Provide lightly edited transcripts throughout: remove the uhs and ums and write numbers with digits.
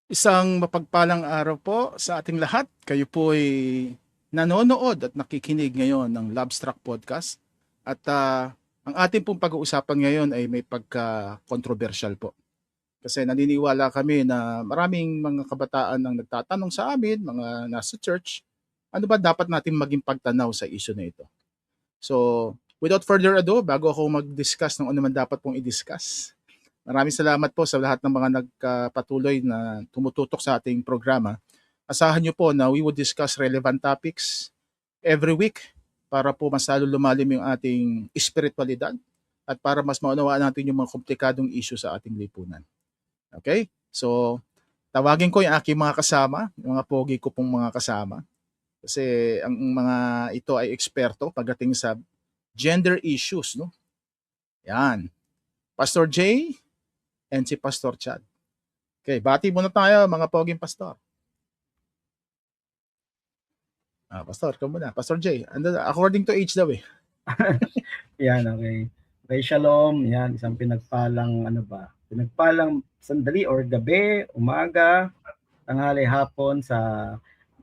Isang mapagpalang araw po sa ating lahat. Kayo po ay nanonood at nakikinig ngayon ng Lovestruck Podcast. At ang ating pong pag-uusapan ngayon ay may pagka-controversial po. Kasi naniniwala kami na maraming mga kabataan ang nagtatanong sa amin, mga nasa church, ano ba dapat natin maging pagtanaw sa issue na ito? So, without further ado, bago ako mag-discuss ng ano man dapat pong i-discuss, maraming salamat po sa lahat ng mga nagpatuloy na tumututok sa ating programa. Asahan niyo po na we will discuss relevant topics every week para po mas lalo lumalim yung ating espiritualidad at para mas maunawaan natin yung mga komplikadong issue sa ating lipunan. Okay? So, tawagin ko yung aking mga kasama, yung mga pogi ko pong mga kasama. Kasi ang mga ito ay eksperto pagdating sa gender issues, no? Yan. Pastor J and si Pastor Chad. Okay, bati muna tayo mga poging pastor. Pastor, ikaw muna. Pastor J, according to age daw eh. Yan, okay. Okay, shalom. Yan, isang pinagpalang sandali or gabi, umaga, tanghali, hapon sa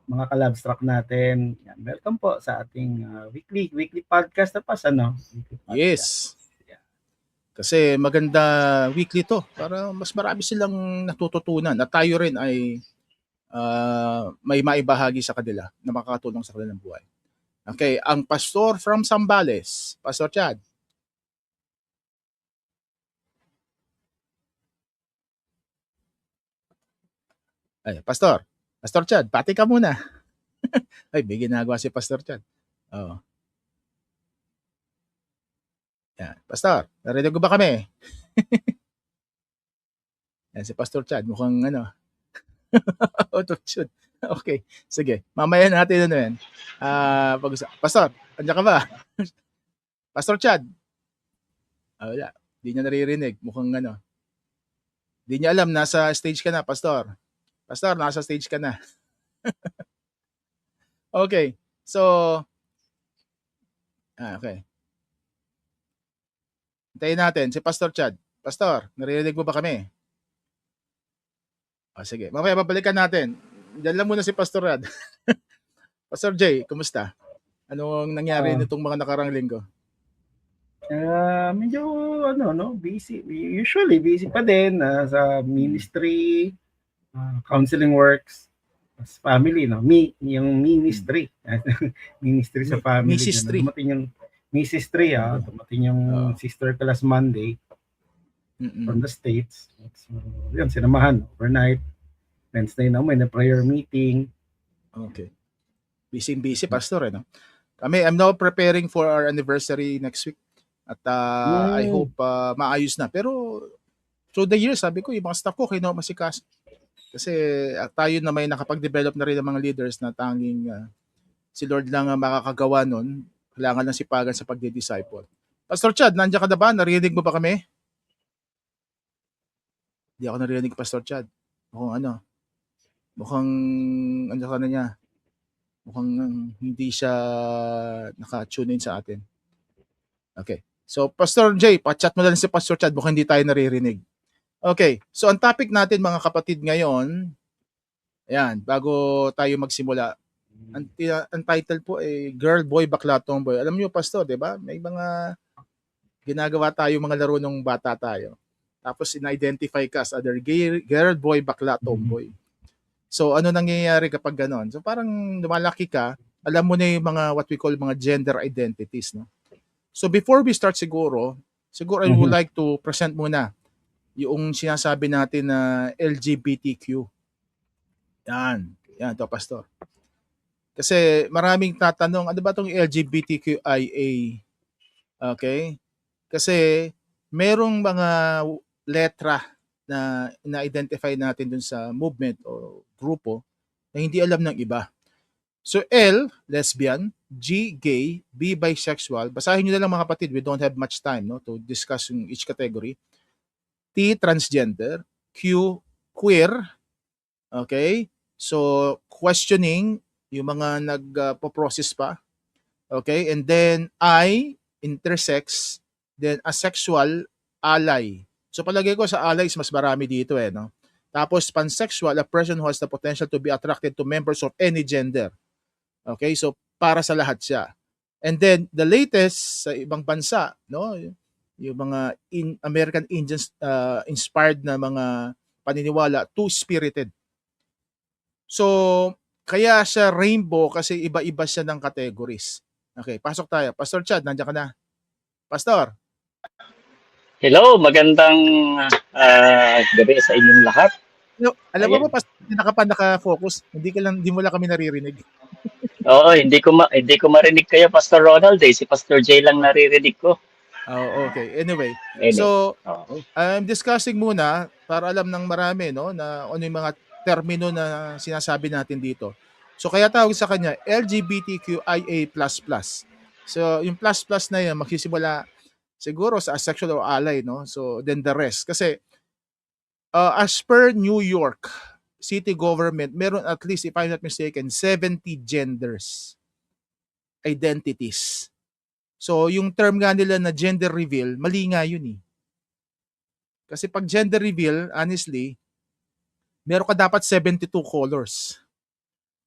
mga ka-Lovestruck natin. Yan, welcome po sa ating weekly podcast na pas, ano? Weekly podcast. Yes. Kasi maganda weekly to para mas marami silang natututunan at tayo rin ay may maibahagi sa kanila na makakatulong sa kanilang buhay. Okay, ang pastor from Zambales, Pastor Chad. Ay, Pastor Chad, pati ka muna. Ay, may ginagawa si Pastor Chad. Oo. Yan. Pastor, narinig ko ba kami? Yan, si Pastor Chad, mukhang auto-tune. Okay, sige. Mamaya natin yan. Pastor, andiyan ka ba? Pastor Chad. Wala. Hindi niya naririnig. Mukhang Hindi niya alam, nasa stage ka na, Pastor. Pastor, nasa stage ka na. Okay. So, okay. Hintayin natin si Pastor Chad. Pastor, naririnig mo ba kami? Sige. Mamaya babalikan natin. Diyan lang muna si Pastor Rad. Pastor J, kumusta? Anong nangyari nitong mga nakarang linggo? Medyo busy. Usually busy pa din sa ministry, counseling works, family, no? Yung ministry. Ministry sa family. Ministry. Dumating yung ministry, dumating yung sister ko last Monday from the States. So, yun, sinamahan overnight. Wednesday na may na prayer meeting. Okay. Busy, Pastor, no? I'm now preparing for our anniversary next week. At I hope maayos na. Pero through the years, sabi ko, yung mga staff ko, kayo na masikas. Kasi tayo na may nakapag-develop na rin ng mga leaders na tanging si Lord lang ang makakagawa nun. Kailangan lang sipagan sa pagdi-disciple. Pastor Chad, nandiyan ka na ba? Narinig mo ba kami? Hindi ako narinig, Pastor Chad. Mukhang ka na niya. Mukhang hindi siya naka-tune in sa atin. Okay. So, Pastor J, pa-chat mo na lang si Pastor Chad, mukhang hindi tayo naririnig. Okay. So, ang topic natin mga kapatid ngayon, ayan, bago tayo magsimula, ang title po ay Girl, Boy, Bakla, Tomboy. Alam niyo, Pastor, di ba? May mga ginagawa tayo, mga laro nung bata tayo. Tapos, in-identify ka as other girl, boy, bakla, tomboy. So, ano nangyayari kapag ganon? So, parang lumalaki ka, alam mo na yung mga what we call mga gender identities, no? So, before we start siguro I would like to present muna yung sinasabi natin na LGBTQ. Yan to, Pastor. Kasi maraming tatanong, ano ba itong LGBTQIA? Okay? Kasi merong mga letra na na-identify natin dun sa movement o grupo na hindi alam ng iba. So L, lesbian, G, gay, B, bisexual. Basahin nyo na lang mga kapatid, we don't have much time to discuss yung each category. T, transgender, Q, queer, okay? So questioning, yung mga nagpo-process pa, okay? And then I, intersex, then asexual, ally. So palagay ko sa allies mas marami dito no. Tapos pansexual, a person who has the potential to be attracted to members of any gender. Okay, so para sa lahat siya. And then the latest sa ibang bansa, no, yung mga American Indians inspired na mga paniniwala, two-spirited. So kaya siya rainbow kasi iba-iba siya ng categories. Okay, pasok tayo. Pastor Chad, nandiyan ka na. Pastor. Hello, magandang gabi sa inyong lahat. Alam mo Ayan. ba, Pastor, hindi ka pa naka-focus. Hindi mo lang kami naririnig. Oo, hindi ko marinig kayo, Pastor Ronald. Si Pastor J lang naririnig ko. Oh, okay. Anyway, Anyway, so oo. I'm discussing muna para alam ng marami, no, na ano yung mga termino na sinasabi natin dito. So kaya tawag sa kanya LGBTQIA++. So yung plus na yan magsisimula siguro sa asexual or ally, no? So then the rest kasi as per New York city government, meron at least, if I'm not mistaken, 70 genders, identities. So yung term nga nila na gender reveal, mali nga yun eh. Kasi pag gender reveal, honestly, meron ka dapat 72 colors.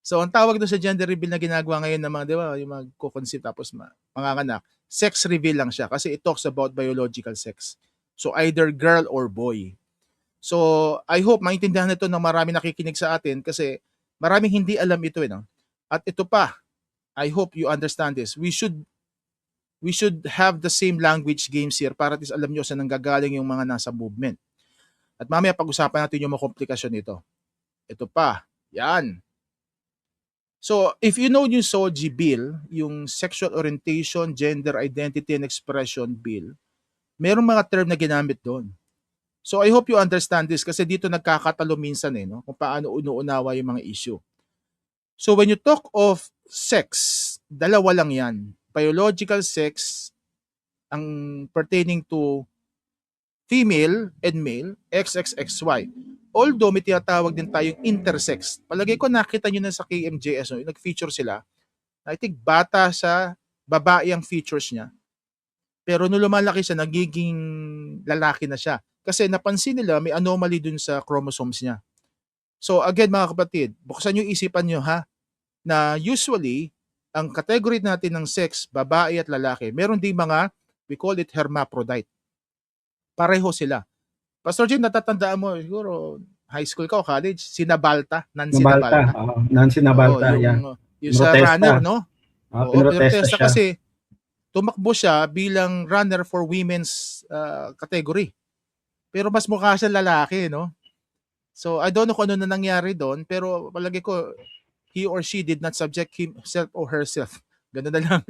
So ang tawag doon sa gender reveal na ginagawa ngayon ng mga, di ba, yung magko-conceive tapos manganganak, sex reveal lang siya kasi it talks about biological sex. So either girl or boy. So I hope maintindihan nito ng marami nakikinig sa atin kasi maraming hindi alam ito, no? At ito pa, I hope you understand this. We should have the same language games here para at least alam nyo saan nanggagaling yung mga nasa movement. At mamaya pag-usapan natin yung mga komplikasyon nito. Ito pa, yan. So, if you know yung SOGI bill, yung Sexual Orientation, Gender Identity and Expression Bill, merong mga term na ginamit doon. So, I hope you understand this kasi dito nagkakatalo minsan no, kung paano unawa yung mga issue. So, when you talk of sex, dalawa lang yan. Biological sex ang pertaining to female and male, XXXY. Although may tinatawag din tayong intersex. Palagay ko nakita nyo na sa KMJS, no? Nag-feature sila. I think bata sa babae ang features niya. Pero nung lumalaki siya, nagiging lalaki na siya. Kasi napansin nila may anomaly dun sa chromosomes niya. So again mga kapatid, buksan yung isipan nyo ha, na usually, ang category natin ng sex, babae at lalaki, meron din mga, we call it hermaphrodite. Pareho sila. Pastor Jim, natatandaan mo, siguro, high school ka o college, Nancy Nabalta. Nancy Nabalta, yung sa runner, no? Pinrotesta siya. Kasi tumakbo siya bilang runner for women's category. Pero mas mukha siya lalaki, no? So, I don't know kung ano na nangyari doon, pero palagi ko, he or she did not subject himself or herself. Ganun na lang.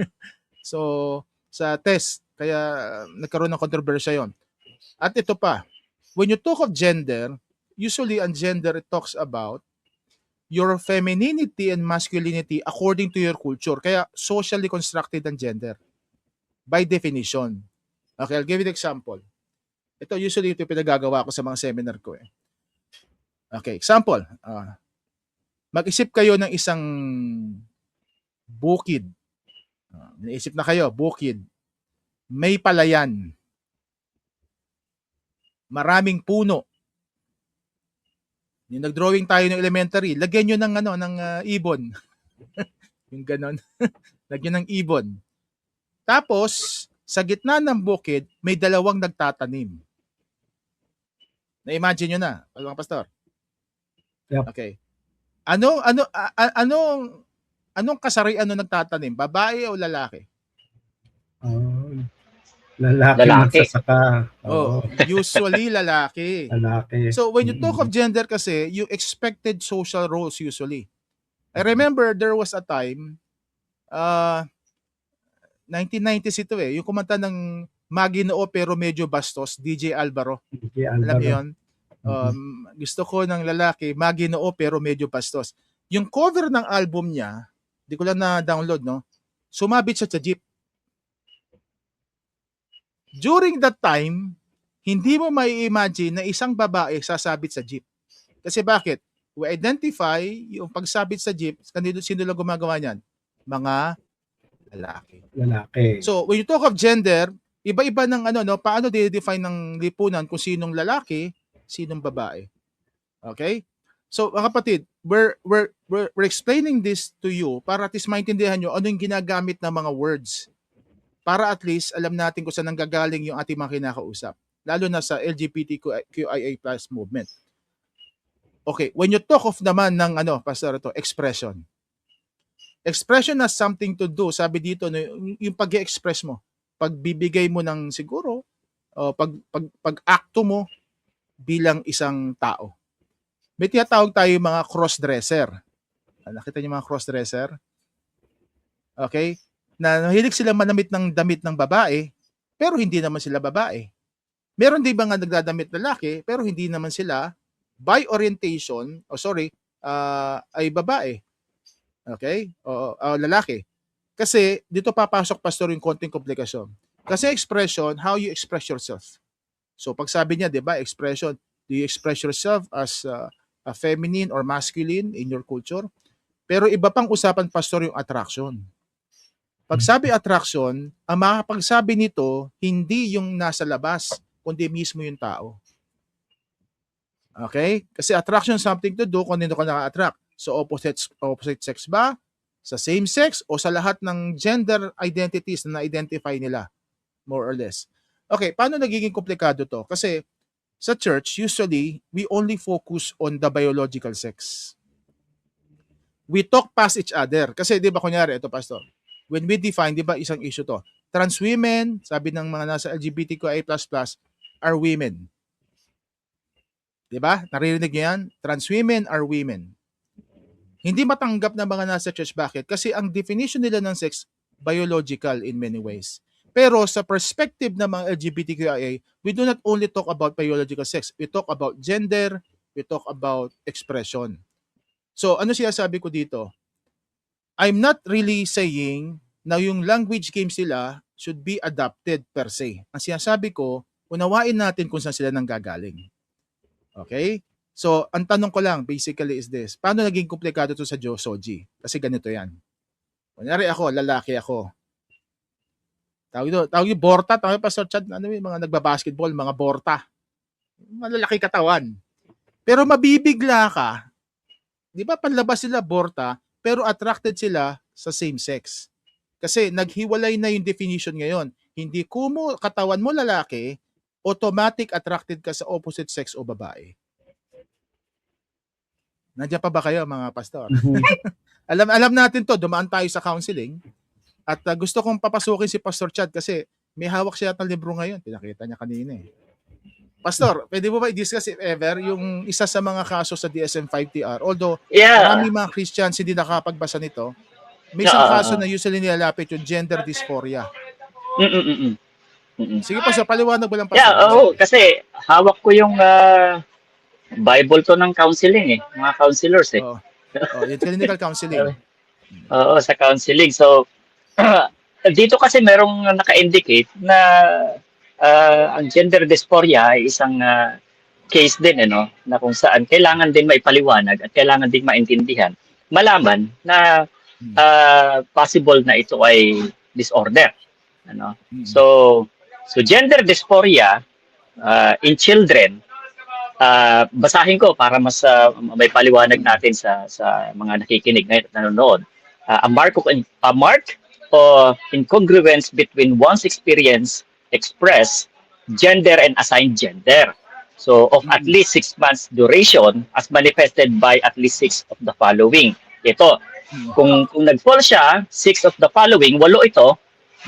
So, sa test, kaya nagkaroon ng kontrobersya yon. At ito pa, when you talk of gender, usually ang gender it talks about your femininity and masculinity according to your culture. Kaya socially constructed ang gender by definition. Okay, I'll give you an example. Ito usually ito pinagagawa ko sa mga seminar ko. Okay, example. Mag-isip kayo ng isang bukid. Naisip na kayo, bukid. May palayan. Maraming puno. Yung nag-drawing tayo ng elementary, lagyan nyo ng ibon. Yung ganon. Lagyan ng ibon. Tapos, sa gitna ng bukid, may dalawang nagtatanim. Na-imagine nyo na, mga pastor? Yep. Okay. Anong kasarian nagtatanim? Babae o lalaki? Lalaki. Magsasaka. Usually lalaki. Lalaki. So when you talk of gender kasi, you expected social roles usually. I remember there was a time, 1990s ito yung kumanta ng Maginoo pero medyo bastos, DJ Alvaro. Alam mo yun? Gusto ko ng lalaki, Maginoo pero medyo bastos. Yung cover ng album niya, di ko lang na-download, no? Sumabit siya sa jeep. During that time, hindi mo mai-imagine na isang babae sasabit sa jeep. Kasi bakit? We identify yung pagsabit sa jeep, sino lang gumagawa niyan? Mga lalaki. So, when you talk of gender, iba-iba ng paano de-define ng lipunan kung sinong lalaki, sinong babae. Okay? So, mga kapatid, we're explaining this to you para at least maintindihan nyo ano yung ginagamit ng mga words. Para at least alam natin kung saan nanggagaling yung ating mga kinakausap. Lalo na sa LGBTQIA+ movement. Okay, when you talk of naman ng Pastor, ito, expression. Expression has something to do, sabi dito, yung pag-express mo. Pagbibigay mo ng siguro, pag-acto mo bilang isang tao. May tinatawag tayo mga cross-dresser. Nakita niyo mga cross-dresser? Okay? Na nahilig sila manamit ng damit ng babae, pero hindi naman sila babae. Meron din ba nga nagdadamit lalaki, pero hindi naman sila by orientation, ay babae. Okay? O lalaki. Kasi dito papasok, Pastor, yung konting komplikasyon. Kasi expression, how you express yourself. So pag sabi niya, 'di ba, expression, do you express yourself as a feminine or masculine in your culture? Pero iba pang usapan, Pastor, yung attraction. Pag sabi attraction, ang makapagsabi nito, hindi yung nasa labas, kundi mismo yung tao. Okay? Kasi attraction something to do kung hindi ka naka-attract. So opposite sex ba? Sa same sex o sa lahat ng gender identities na na-identify nila? More or less. Okay, paano nagiging komplikado to? Kasi sa church, usually, we only focus on the biological sex. We talk past each other. Kasi di ba kunyari, ito Pastor, when we define, di ba isang issue to, trans women, sabi ng mga nasa LGBTQIA++, are women. Di ba? Naririnig niyo yan? Trans women are women. Hindi matanggap ng mga nasa church. Bakit? Kasi ang definition nila ng sex, biological in many ways. Pero sa perspective ng mga LGBTQIA, we do not only talk about biological sex. We talk about gender, we talk about expression. So, ano sinasabi ko dito? I'm not really saying na yung language games nila should be adapted per se. Ang sinasabi ko, unawain natin kung saan sila nanggagaling. Okay? So, ang tanong ko lang basically is this. Paano naging komplikado to sa Soji? Kasi ganito yan. Kunyari ako, lalaki ako. Tawag yung borta, tawag yung Pastor Chad, yung mga nagbabasketball, mga borta. Malalaki katawan. Pero mabibigla ka, di ba panlabas sila borta, pero attracted sila sa same sex. Kasi naghiwalay na yung definition ngayon. Hindi kumo katawan mo lalaki, automatic attracted ka sa opposite sex o babae. Nandiyan pa ba kayo mga pastor? alam natin to, dumaan tayo sa counseling. At gusto kong papasukin si Pastor Chad kasi may hawak siya ng libro ngayon. Pinakita niya kanina eh. Pastor, pwede mo ba i-discuss if ever yung isa sa mga kaso sa DSM-5TR? Although, marami mga Christians hindi nakapagbasa nito, may isang kaso na usually nilalapit yung gender dysphoria. Sige Pastor, paliwanag mo lang Pastor. Kasi hawak ko yung Bible to ng counseling mga counselors yung clinical counseling. Oo, sa counseling. So, dito kasi merong naka-indicate na ang gender dysphoria ay isang case din na kung saan kailangan din maipaliwanag at kailangan din maintindihan, malaman na possible na ito ay disorder. So gender dysphoria in children, basahin ko para mas may paliwanag natin sa mga nakikinig ngayon at nanonood. A mark of incongruence between one's experience, express, gender, and assigned gender. So, of at least 6 months duration as manifested by at least 6 of the following. Ito, kung nag-fall siya, 6 of the following, 8 ito,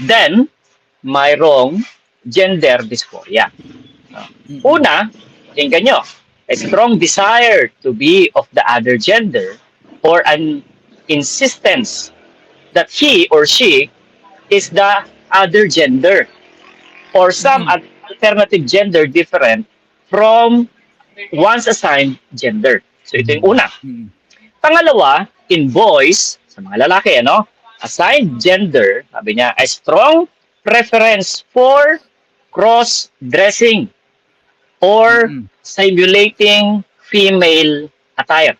then, mayroong gender dysphoria. Una, tingnan nyo, a strong desire to be of the other gender or an insistence that he or she is the other gender or some alternative gender different from one's assigned gender. So ito yung una. Pangalawa, in boys, sa mga lalaki, assigned gender, sabi niya, a strong preference for cross-dressing or simulating female attire.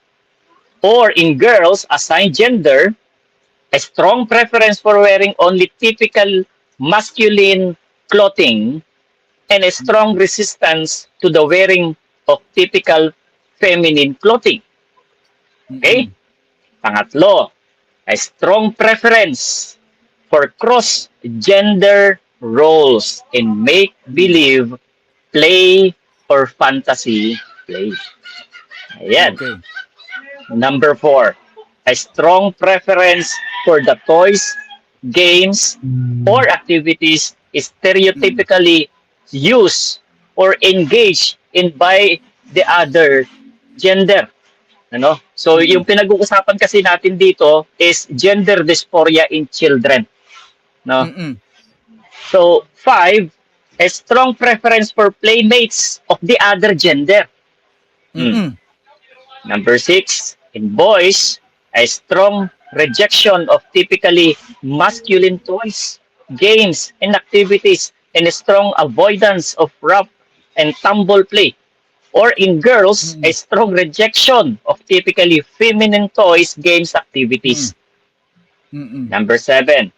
Or in girls, assigned gender, a strong preference for wearing only typical masculine clothing and a strong resistance to the wearing of typical feminine clothing. Okay? Pangatlo, a strong preference for cross-gender roles in make-believe, play, or fantasy play. Ayan. Okay. Number 4, a strong preference for the toys, games, or activities stereotypically used or engaged in by the other gender. Ano? So, yung pinag-uusapan kasi natin dito is gender dysphoria in children. No? So, 5, a strong preference for playmates of the other gender. Number 6, in boys, a strong rejection of typically masculine toys, games, and activities, and a strong avoidance of rough and tumble play. Or in girls, a strong rejection of typically feminine toys, games, activities. Number 7,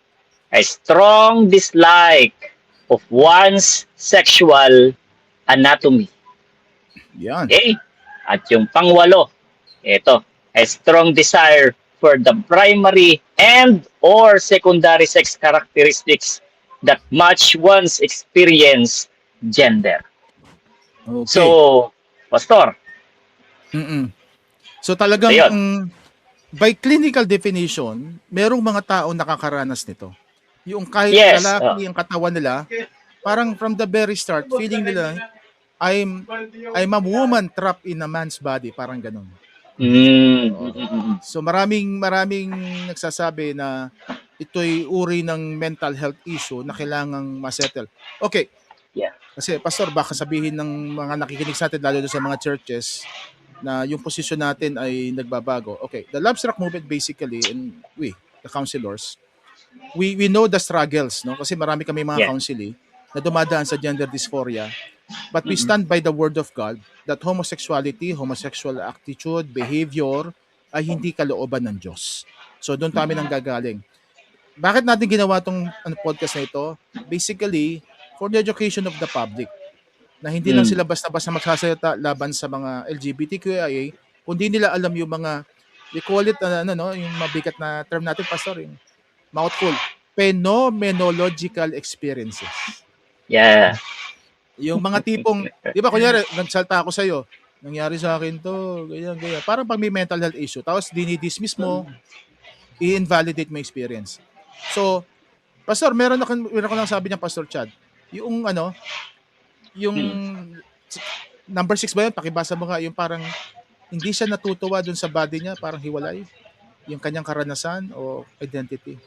a strong dislike of one's sexual anatomy. Yan. Okay? At yung pangwalo, ito, a strong desire for the primary and or secondary sex characteristics that match one's experience gender. Okay. So, Pastor, So talagang ayun. by clinical definition, merong mga tao nakakaranas nito. Yung kahit Yes, lalaki ang katawan nila, parang from the very start, feeling nila, I'm a woman trapped in a man's body, parang ganun. So maraming nagsasabi na ito'y uri ng mental health issue na kailangang masettle. Okay. Yeah. Kasi Pastor, baka sabihin ng mga nakikinig sa atin, lalo na sa mga churches, na yung posisyon natin ay nagbabago. Okay, the Love Struck movement basically, and we, the counselors, we know the struggles, no? Kasi marami kami mga counseling na dumadaan sa gender dysphoria, but we stand by the word of God that homosexuality, homosexual attitude, behavior ay hindi kalooban ng Diyos. So doon kami nang gagaling. Bakit natin ginawa tong podcast na ito? Basically, for the education of the public, na hindi lang sila basta-basta magsasalita laban sa mga LGBTQIA, kundi nila alam yung mga, we call it, yung mabigat na term natin, Pastor, yung mouthful, phenomenological experiences. Yeah. Yung mga tipong, di ba, kunyari, nagsalta ako sa'yo, nangyari sa akin to, ganyan. Parang pag may mental health issue, tapos dinidismiss mo, i-invalidate mo experience. So, Pastor, meron ako lang sabi niya, Pastor Chad, yung yung number 6 ba yun? Pakibasa mo nga, yung parang hindi siya natutuwa dun sa body niya, parang hiwalay, yung kanyang karanasan o identity.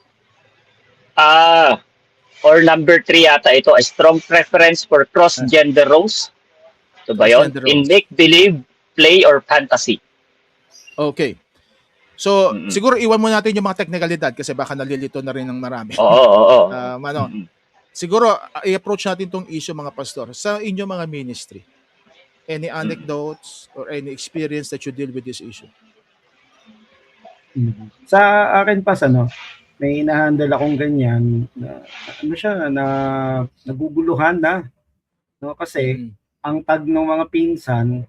Or number 3 yata ito, a strong preference for cross-gender roles. Ito ba yun? In make-believe, play, or fantasy. Okay. So, siguro iwan mo natin yung mga teknikalidad kasi baka nalilito na rin ng marami. Oo. Siguro, i-approach natin tong issue, mga pastor, sa inyong mga ministry. Any anecdotes or any experience that you deal with this issue? Sa akin pa, may na-handle akong ganyan na naguguluhan na. No? Kasi, ang tag ng mga pinsan,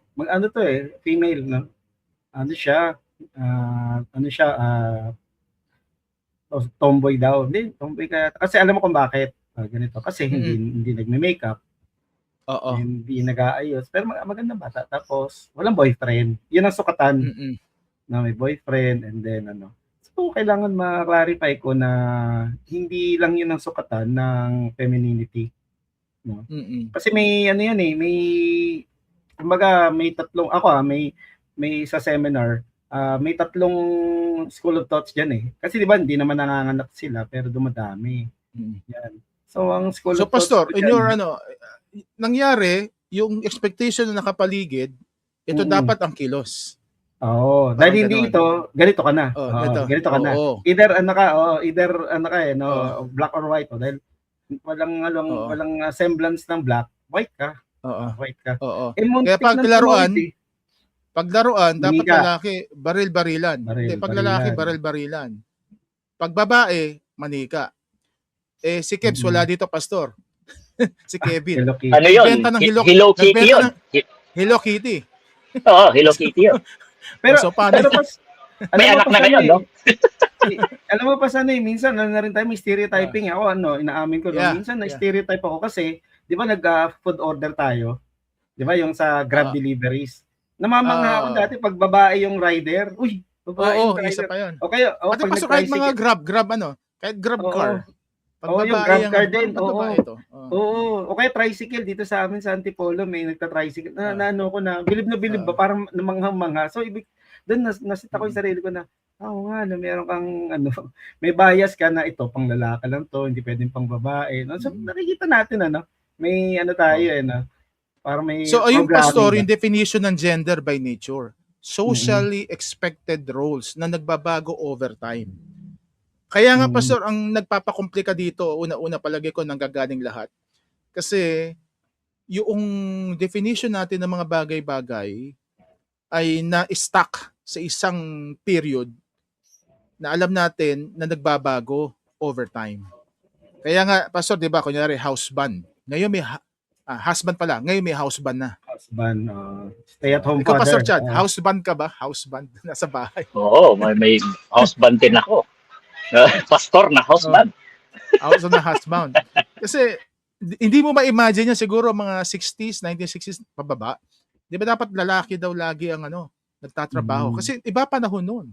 female, no? Tomboy daw. Hindi, tomboy ka. Kasi alam mo kung bakit. Ganito. Kasi hindi nagme-makeup. Oo. Hindi nag-aayos. Pero magandang bata. Tapos, walang boyfriend. Yun ang sukatan. Na may boyfriend and then So, kailangan ma-clarify ko na hindi lang yun ang sukatan ng femininity. No? Kasi may kumbaga may tatlong, may sa seminar, may tatlong school of thoughts dyan eh. Kasi di ba, hindi naman nanganganak sila, pero dumadami. Yan. So, ang school of thoughts... So, Pastor, in your, nangyari, yung expectation na nakapaligid, ito dapat ang kilos. Oo. Dahil hindi ito, ganito ka na. Ganito ka na. Either black or white. Dahil walang semblance ng black, white ka. White ka. Kaya paglaruan, dapat lalaki, baril-barilan. Pag lalaki, baril-barilan. Pag babae, manika. Si Kebs, wala dito, Pastor. Si Kevin. Ano yun? Hello Kitty yun. Hello Kitty. Oo, Hello Kitty yun. Pero, So, paano pero yan? pas, alam May mo anak pa na sana ngayon, eh. no? Alam mo pa sana minsan ano na rin tayo, may stereotyping ako, inaamin ko, no? Yeah, Minsan yeah. na-stereotype ako kasi, di ba food order tayo? Di ba yung sa Grab Ah. deliveries? Namamangha ako dati pag babae yung rider. Uy, babae yung Oo, isa rider. pa yun. O kaya, Pati pag pastor, kahit mga nag-tricycle. Grab ano, kahit Grab Oo. car. Pag Oo, yung babae Grab ang car ano, din, ba't babae ito? Oo. Oo, o kaya tricycle dito sa amin sa Antipolo may nagta-tricycle na ano ko na bilib na bilib ba parang namanghang-mangha. So ibig doon nasita ko yung sarili ko na oo nga na meron kang ano may bias ka na ito pang lalaki lang to, hindi pwedeng pang babae. No? So nakikita natin may ano tayo no. Para may So ayun pastor, programming yung definition ng gender by nature. Socially expected roles na nagbabago over time. Kaya nga pastor, ang nagpapakomplika dito, una-una palagi ko nanggagaling lahat. Kasi yung definition natin ng mga bagay-bagay ay na-stuck sa isang period na alam natin na nagbabago over time. Kaya nga, pastor, di ba, kunyari, house band. Ngayon may husband pala, ngayon may house band na. husband, stay-at-home Ikaw, father. Pastor Chad, house band ka ba? House band, nasa bahay. Oo, may house band din ako. Pastor na house band. House na housebound. Kasi, hindi mo ma-imagine yan siguro mga 60s, 1960s, pababa. Di ba dapat lalaki daw lagi ang nagtatrabaho? Kasi iba panahon noon.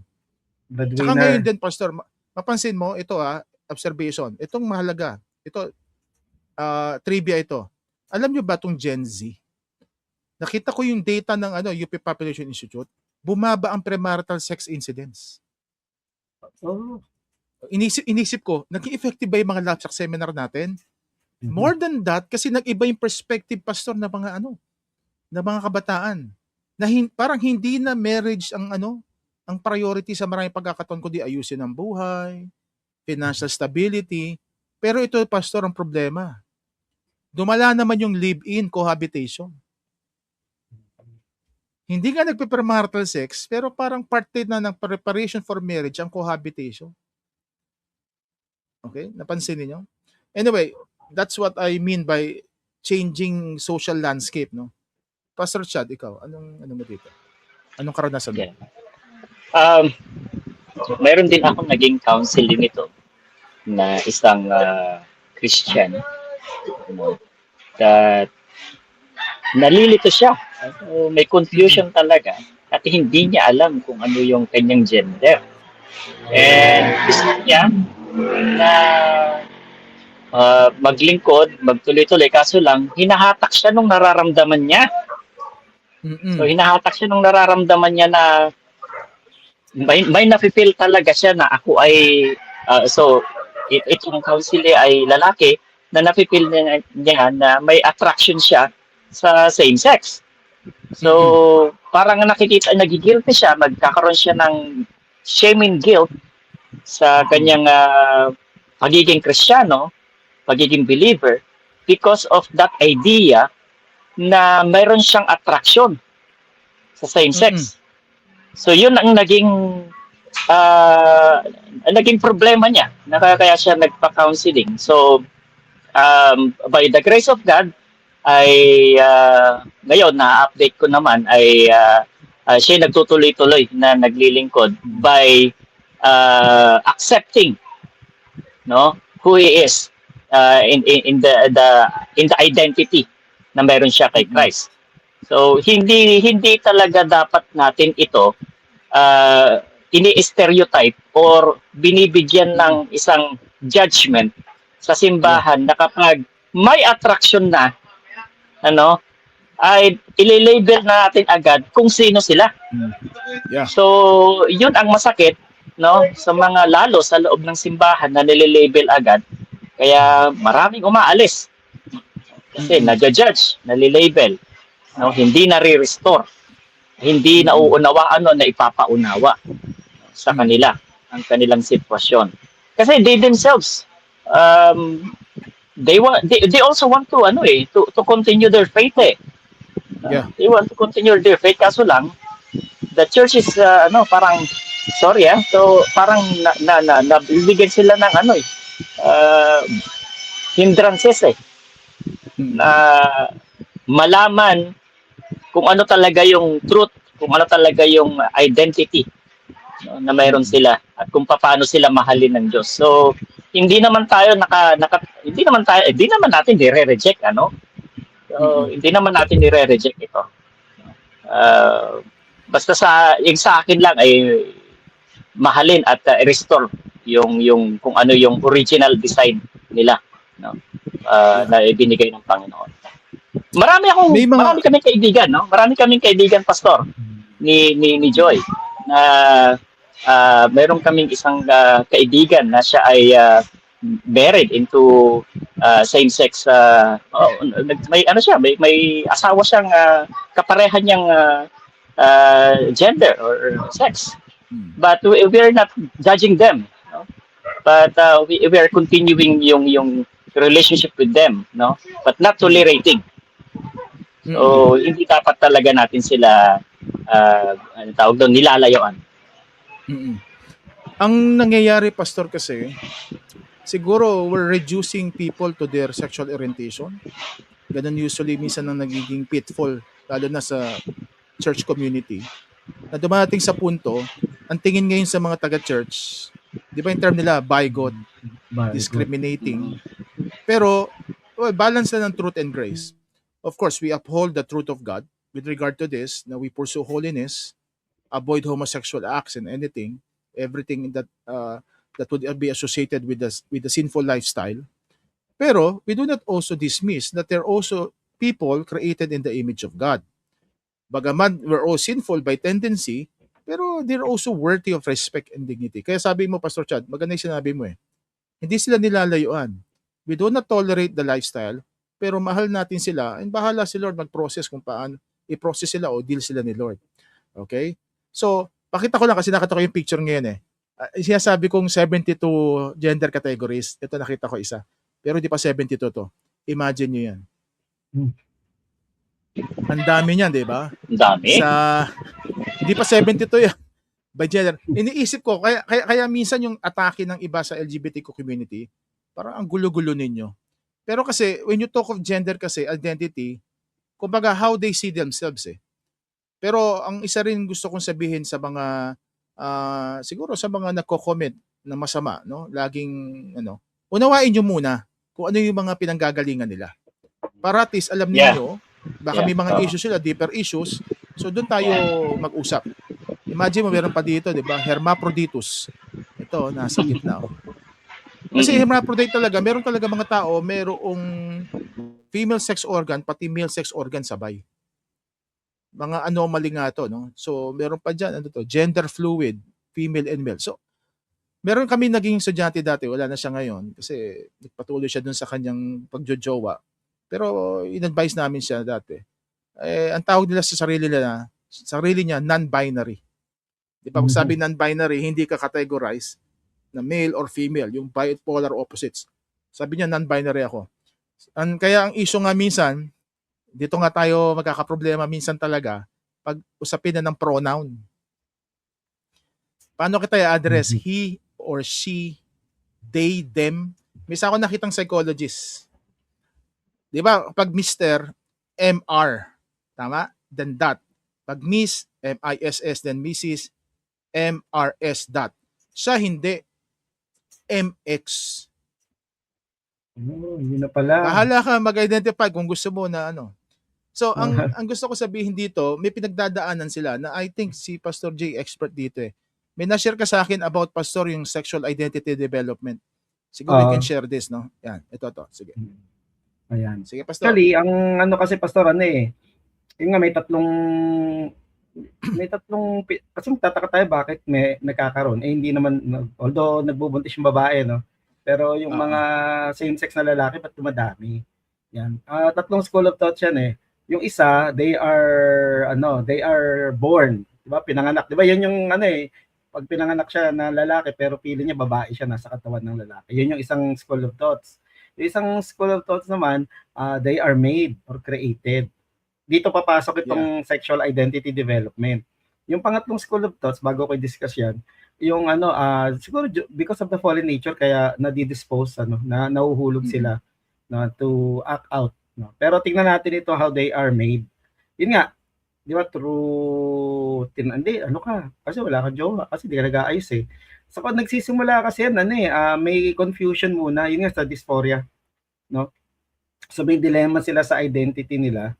Tsaka ngayon din, Pastor, mapansin mo, ito observation, itong mahalaga, ito, trivia ito. Alam nyo ba itong Gen Z? Nakita ko yung data ng UP Population Institute, bumaba ang premarital sex incidents. Oh. Inisip ko, naging effective ba yung mga lapsak seminar natin? More than that, kasi nag-iba yung perspective, Pastor, na mga na mga kabataan. Na parang hindi na marriage ang priority sa maraming pagkakataon, kundi ayusin ang buhay, financial stability. Pero ito, Pastor, ang problema. Dumala naman yung live-in cohabitation. Hindi nga nagpe-premarital sex, pero parang parte na ng preparation for marriage ang cohabitation. Okay? Napansin niyo? Anyway, that's what I mean by changing social landscape, no? Pastor Chad, ikaw, anong mo dito? Anong karanasan mo? Yeah. Mayroon din akong naging counseling ito na isang Christian, that nalilito siya. May confusion talaga at hindi niya alam kung ano yung kanyang gender. And gusto niya na maglingkod, magtuloy-tuloy, kaso lang hinahatak siya nung nararamdaman niya. So hinahatak siya nung nararamdaman niya na may nafe-feel talaga siya na ako ay itong counselor ay lalaki na nafe-feel niya na may attraction siya sa same sex. So parang nakikita, nagigilty siya, magkakaroon siya ng shame and guilt sa kanyang pagiging Kristiyano, pagiging believer, because of that idea na mayroon siyang attraction sa same sex. So yun ang naging problema niya, kaya siya nagpa-counseling. So by the grace of God ay ngayon na-update ko naman ay siya nagtutuloy-tuloy na naglilingkod by accepting who he is in the identity na meron siya kay Christ. So hindi talaga dapat natin ito ini-stereotype or binibigyan ng isang judgment sa simbahan na kapag may attraction na ay ile-label natin agad kung sino sila. Yeah. So yun ang masakit sa mga lalo sa loob ng simbahan na nile-label agad. Kaya maraming umaalis kasi na-judge, nalilabel, hindi na-restore, hindi nauunawaan na ipapaunawa sa kanila ang kanilang sitwasyon. Kasi they themselves they also want to continue their faith Yeah. They want to continue their faith, kaso lang the church is parang sorry so parang nabibigyan sila ng hindrances na malaman kung ano talaga yung truth, kung ano talaga yung identity, no, na mayroon sila at kung paano sila mahalin ng Diyos. So hindi naman tayo hindi naman natin nire-reject ano. So, hindi naman natin nire-reject ito. Basta yung sa akin lang ay mahalin at restore yung kung ano yung original design nila, no? Na ibinigay ng Panginoon. Marami kaming kaibigan, no? Marami kaming kaibigan, pastor, ni Joy, na meron kaming isang kaibigan na siya ay married into same-sex, may ano siya, may asawa siyang kapareha niyang gender or sex. But we are not judging them, no? But we are continuing yung relationship with them, no? But not tolerating. So hindi dapat talaga natin sila ano tawag doon, nilalayuan. Ang nangyayari, pastor, kasi siguro we're reducing people to their sexual orientation. Ganun usually minsan ang nagiging pitfall, lalo na sa church community, na dumating sa punto, ang tingin ngayon sa mga taga-church, di ba yung term nila, bigot, discriminating. Pero, balance na ng truth and grace. Of course, we uphold the truth of God with regard to this, na we pursue holiness, avoid homosexual acts and everything that would be associated with the sinful lifestyle. Pero, we do not also dismiss that there are also people created in the image of God. Bagaman we're all sinful by tendency, pero they're also worthy of respect and dignity. Kaya sabi mo, Pastor Chad, maganda yung sinabi mo hindi sila nilalayuan. We do not tolerate the lifestyle, pero mahal natin sila, and bahala si Lord mag-process kung paano i-process sila o deal sila ni Lord. Okay? So, pakita ko lang kasi nakita ko yung picture ngayon sinasabi kong 72 gender categories. Ito nakita ko isa. Pero di pa 72 to. Imagine nyo yan. Ang dami niyan, di ba? Ang dami. Hindi pa 72 yan. By gender. Iniisip ko, kaya minsan yung atake ng iba sa LGBTQ community, parang ang gulo-gulo ninyo. Pero kasi, when you talk of gender kasi, identity, kumbaga how they see themselves Pero ang isa rin gusto kong sabihin sa mga, siguro sa mga nagko-comment na masama, no? Laging, unawain nyo muna kung ano yung mga pinanggagalingan nila. Para at least alam niyo, baka may mga issues sila, deeper issues. So doon tayo mag-usap. Imagine mo, meron pa dito, di ba? Hermaphroditus. Ito, nasa gitna. Kasi hermaphrodite talaga, meron talaga mga tao, merong female sex organ, pati male sex organ sabay. Mga anomaly nga to, no? So, meron pa dyan, gender fluid, female and male. So, meron kami naging estudyante dati, wala na siya ngayon, kasi nagpatuloy siya dun sa kanyang pagjojowa. Pero, in-advise namin siya dati. Ang tawag nila sa sarili niya, non-binary. Di ba? Kung sabi non-binary, hindi ka categorize na male or female, yung bipolar opposites. Sabi niya, non-binary ako. Kaya ang issue nga minsan, dito nga tayo magkakaproblema minsan talaga, pag usapin na ng pronoun. Paano kita i-address? He or she, they, them. May isa ako nakitang psychologist. Di ba? Pag Mr., MR. Tama? Then dot. Pag Miss, MISS, then Mrs., MRS dot. Siya hindi. MX. Yun na pala. Bahala ka mag-identify kung gusto mo na So, ang gusto ko sabihin dito, may pinagdadaanan sila na I think si Pastor J expert dito May na-share ka sa akin about, Pastor, yung sexual identity development. Siguro we can share this, no? Yan, ito. Sige. Ayan. Sige, Pastor. Actually, ang kasi, Pastor, yung nga may tatlong kasi magtataka tayo bakit may nagkakaroon. Hindi naman, although nagbubuntis yung babae, no? Pero yung mga same-sex na lalaki, ba't dumadami? Yan. Tatlong school of thought yan Yung isa, they are born. Diba? Pinanganak. Diba? Yan yung pag pinanganak siya na lalaki, pero feeling niya babae siya, nasa katawan ng lalaki. Yun yung isang school of thoughts. Yung isang school of thoughts naman, they are made or created. Dito papasok itong sexual identity development. Yung pangatlong school of thoughts, bago ko i-discuss yan, yung siguro because of the fallen nature, kaya nadidispose, na nahuhulog sila to act out. No? Pero tingnan natin ito how they are made. Yun nga, di ba, hindi, ano ka, kasi wala kang jowa, kasi di ka nag-aayos eh. So, pag nagsisimula kasi yan, may confusion muna, yun nga sa dysphoria, no? So, may dilemma sila sa identity nila,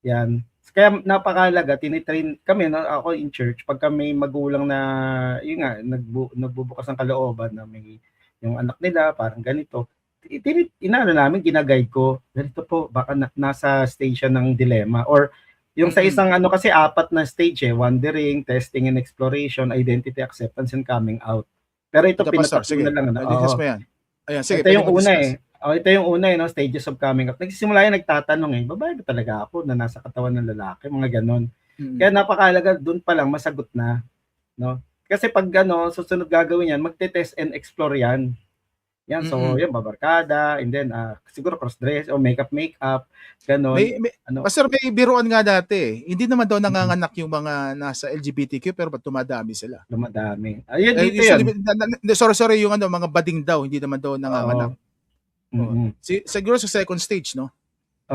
yan. Kaya napakahalaga, tinitrain kami, no, ako in church, pagka may magulang na, yun nga, nagbubukas ng kalooban na may, yung anak nila, parang ganito, namin, ginaguide ko, ganito po, baka nasa stage siya ng dilemma, or yung sa isang kasi 4 na stage wandering, testing and exploration, identity acceptance, and coming out. Pero ito pinatatlo na lang. Discuss mo yan. Ayan, sige, ito yung una ito yung una no, stages of coming out. Nagsisimula yan, nagtatanong babae ba talaga ako na nasa katawan ng lalaki, mga ganon. Kaya napakahalaga, doon pa lang masagot na, no? Kasi pag susunod gagawin yan, magte-test and explore yan. Yan, so yan, babarkada, and then siguro cross-dress o makeup, ganon. Pastor, may biruan nga dati hindi naman daw nanganganak yung mga nasa LGBTQ, pero ba't tumadami sila? Dumadami. Ayun, dito yan. Sorry, yung mga bading daw, hindi naman daw nanganganak. Siguro sa second stage, no?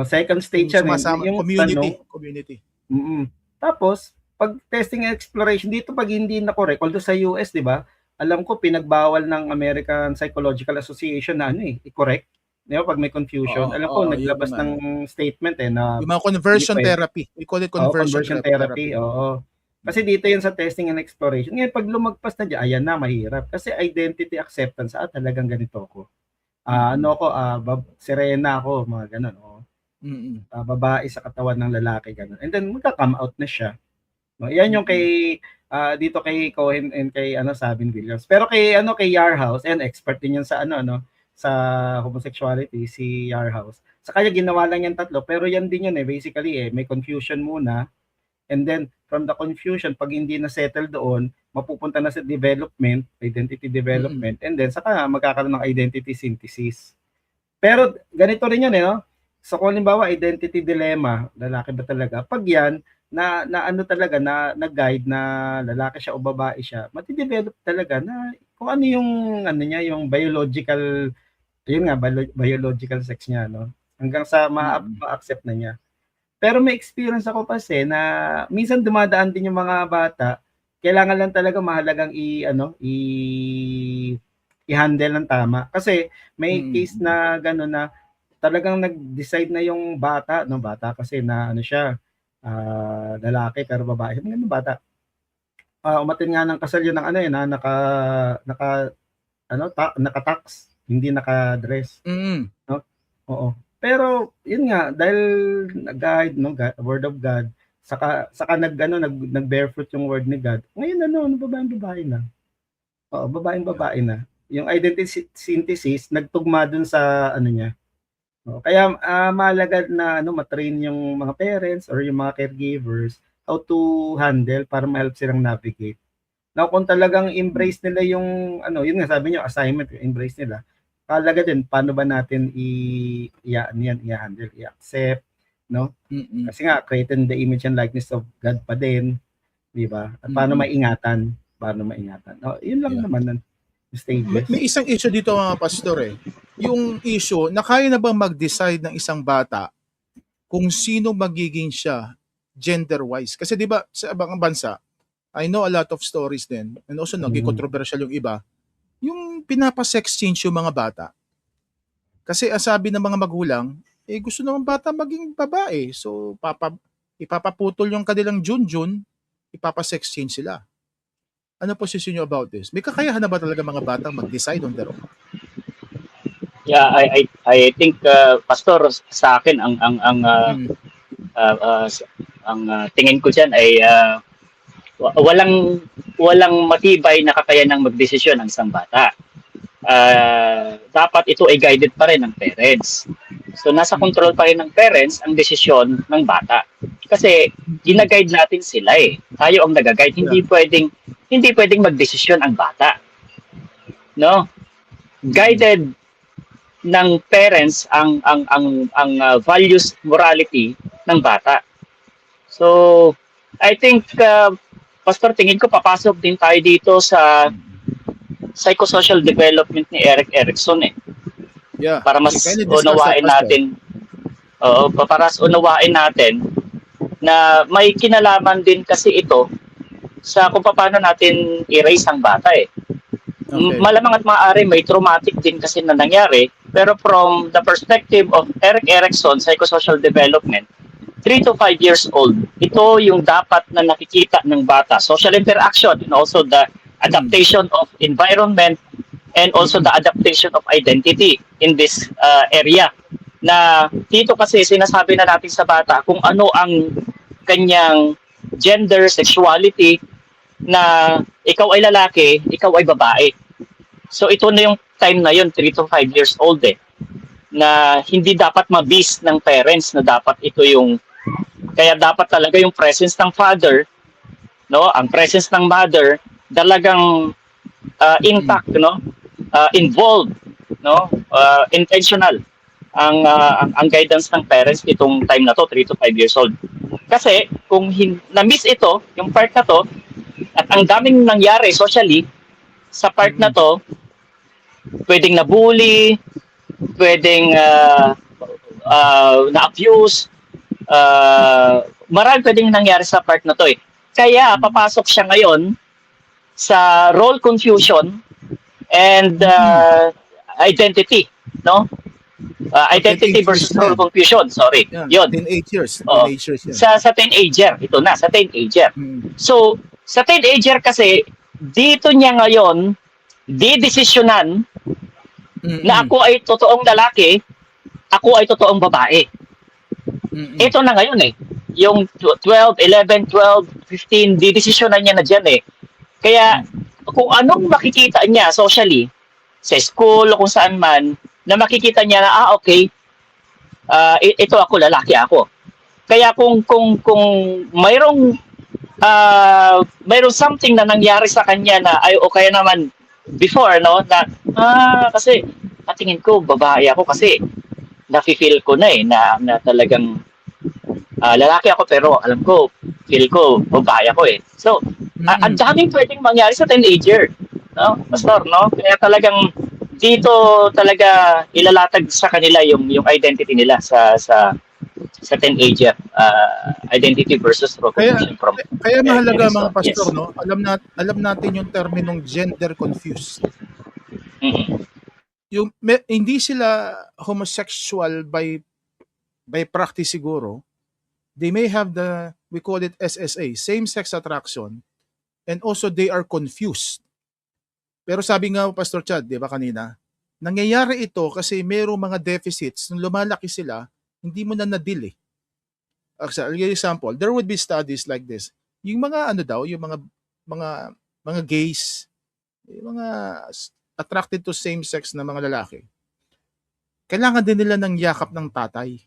Second stage yan. Yung community. Tapos, pag testing and exploration, dito pag hindi na correct, although sa US, di ba, alam ko pinagbawal ng American Psychological Association na i-correct. Di ba, pag may confusion. Alam ko, naglabas ng statement na yung mga conversion therapy. We call it conversion therapy. Oo. Kasi dito yun sa testing and exploration. Ngayon, pag lumagpas na dyan, ayan na, mahirap. Kasi identity acceptance, talagang ganito ko. Sirena ako, mga ganun. Babae sa katawan ng lalaki, ganun. And then, magka-come out na siya. No, yan yung kay dito kay Cohen and kay Sabin Williams. Pero kay Yarhouse, and expert din yan sa sa homosexuality, si Yarhouse. Sa kanya ginawa lang yan 3, pero yan din yan basically may confusion muna. And then from the confusion, pag hindi na settle doon, mapupunta na sa development, identity development, and then saka magkakaroon ng identity synthesis. Pero ganito rin yan no? So kung halimbawa identity dilemma, lalaki ba talaga? Pag yan na talaga na guide na lalaki siya o babae siya, mati-develop talaga na kung ano yung niya, yung biological, yun nga, biological sex niya, no? Hanggang sa ma-accept na niya. Pero may experience ako kasi na minsan dumadaan din yung mga bata, kailangan lang talaga mahalagang i-handle ng tama. Kasi may case na gano'n na talagang nag-decide na yung bata, bata kasi na siya, lalaki pero babae. Ang ganda bata. Umatin nga ng kasal yun ng naka-tax, hindi naka-dress. No? Oo. Pero yun nga, dahil guide, word of God, saka nag-bear fruit yung word ni God. Ngayon babae na. Oo, babae na. Yung identity synthesis nagtugma dun sa niya. Kaya mahalaga na matrain yung mga parents or yung mga caregivers how to handle para ma-help silang navigate. Now, kung talagang embrace nila yung yun nga sabi niyo, assignment, embrace nila. Mahalaga din paano ba natin i-handle, i-accept, no? Kasi nga creating the image and likeness of God pa din, di ba? At paano maingatan? Yun lang naman stages. May isang issue dito mga pastor Yung issue na kaya na bang mag-decide ng isang bata kung sino magiging siya gender-wise? Kasi 'di ba sa ibang bansa, I know a lot of stories din, and also naging controversial yung iba, yung pinapa-sex change yung mga bata. Kasi sabi ng mga magulang, gusto ng bata maging babae. So ipapaputol yung kanilang junjun, ipapa-sex change sila. Ano posisyon niyo about this? May kakayahan na ba talaga mga batang mag-decide on their own? Yeah, I think pastor, sa akin ang tingin ko diyan ay walang matibay na kakayanang magdesisyon ng isang bata. Dapat ito ay guided pa rin ng parents. So nasa control pa rin ng parents ang desisyon ng bata. Kasi gina-guide natin sila Tayo ang nag-guide. Hindi pwedeng magdesisyon ang bata. No? Guided ng parents ang values, morality ng bata. So I think pastor, tingin ko papasok din tayo dito sa psychosocial development ni Erik Erikson Yeah. Para mas unawain natin. Para unawain natin na may kinalaman din kasi ito sa kung paano natin i-raise ang bata eh. Okay. Malamang at maaari may traumatic din kasi na nangyari, pero from the perspective of Erik Erikson, psychosocial development, 3 to 5 years old, ito yung dapat na nakikita ng bata. Social interaction and also the adaptation of environment and also the adaptation of identity in this area. Na dito kasi sinasabi na natin sa bata kung ano ang kanyang gender, sexuality, na ikaw ay lalaki, ikaw ay babae. So ito na yung time na yun, 3 to 5 years old na hindi dapat mabis ng parents na dapat ito yung, kaya dapat talaga yung presence ng father, no, ang presence ng mother, talagang intact, no, involved, no, intentional ang guidance ng parents itong time na to, 3 to 5 years old. Kasi kung na-miss ito, yung part na to, at ang daming nangyari socially sa part na to, pwedeng na-bully, pwedeng na-abuse, marami pwedeng nangyari sa part na to eh. Kaya papasok siya ngayon sa role confusion and identity, no? Identity versus role confusion, sorry. Yeah, Yun. teenagers. Oo. Teenagers yan. Sa teenager, ito na, sa teenager. So, sa teenager kasi, dito niya ngayon, didesisyonan na ako ay totoong lalaki, ako ay totoong babae. Ito na ngayon eh. Yung 12, 11, 12, 15, didesisyonan niya na dyan eh. Kaya, kung anong makikita niya socially, sa school o kung saan man, na makikita niya na, okay, ito ako, lalaki ako. Kaya kung mayroong something na nangyari sa kanya na ay o kaya naman before no na kasi patingin ko babae ako kasi nafi-feel ko na na talagang lalaki ako pero alam ko feel ko babae ako eh. So ang daming pwedeng mangyari sa teenager, no? Pastor, no? Kaya talagang dito talaga ilalatag sa kanila yung identity nila sa teenager, identity versus recognition from. Kaya mahalaga mga pastor, yes. no? Alam natin yung terminong gender confused. Yung hindi sila homosexual by practice siguro. They may have we call it SSA, same-sex attraction, and also they are confused. Pero sabi nga Pastor Chad, di ba kanina, nangyayari ito kasi mayroong mga deficits. Nung lumalaki sila, hindi mo na na-deal eh. I'll give you example. There would be studies like this. Yung mga yung mga gays, yung mga attracted to same-sex na mga lalaki, kailangan din nila ng yakap ng tatay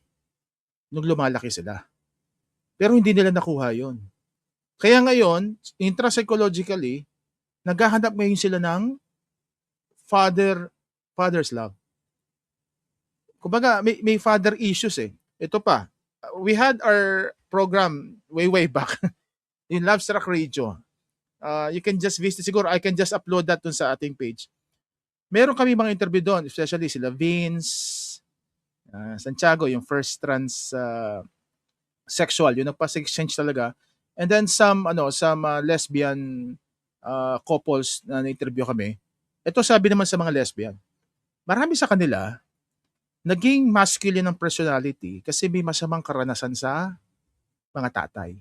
nung lumalaki sila. Pero hindi nila nakuha yon. Kaya ngayon, intrapsychologically, naghahanap ngayon sila ng father's love. Kumbaga, may father issues eh. Ito pa, we had our program way back in Love Struck Radio. You can just visit, siguro I can just upload that dun sa ating page. Meron kami mga interview doon, especially sila Vince, Santiago, yung first trans sexual, yung nagpa-exchange talaga. And then some lesbian couples na na-interview kami. Ito sabi naman sa mga lesbian, marami sa kanila naging masculine ng personality kasi may masamang karanasan sa mga tatay.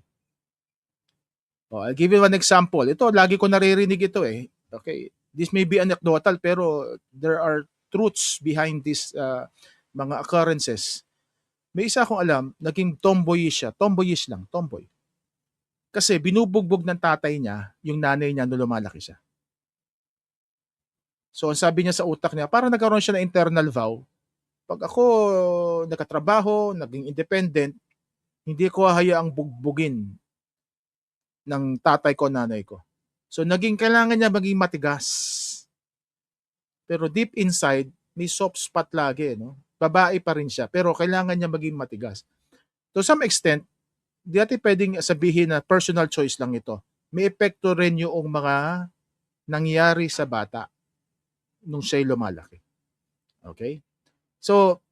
I'll give you one example. Ito, lagi ko naririnig ito eh. Okay, this may be anecdotal pero there are truths behind this mga occurrences. May isa akong alam, naging tomboyish siya. Tomboyish lang, tomboy. Kasi binubugbog ng tatay niya yung nanay niya nung lumalaki siya. So, ang sabi niya sa utak niya, parang nagkaroon siya ng internal vow. Pag ako nakatrabaho, naging independent, hindi ko hayaang bugbugin ng tatay ko, nanay ko. So, kailangan niya maging matigas. Pero deep inside, may soft spot lagi, no? Babae pa rin siya, pero kailangan niya maging matigas. To some extent, di natin pwedeng sabihin na personal choice lang ito. May epekto rin yung mga nangyari sa bata nung siya'y lumalaki. Okay? So,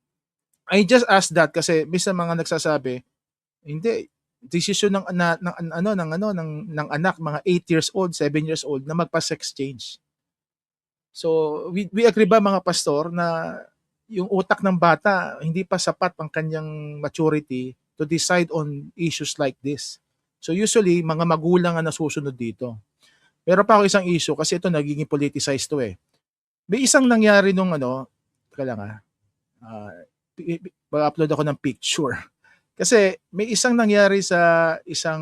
I just asked that kasi may sa mga nagsasabi, hindi, Desisyon ng anak, mga 8 years old, 7 years old na magpa-sex change. So, we agree ba mga pastor na yung utak ng bata hindi pa sapat ang kanyang maturity to decide on issues like this. So usually, mga magulang ang nasusunod dito. Pero pa ako isang issue kasi ito nagiging politicized to eh. May isang nangyari nung teka lang mag-upload ako ng picture. Kasi may isang nangyari sa isang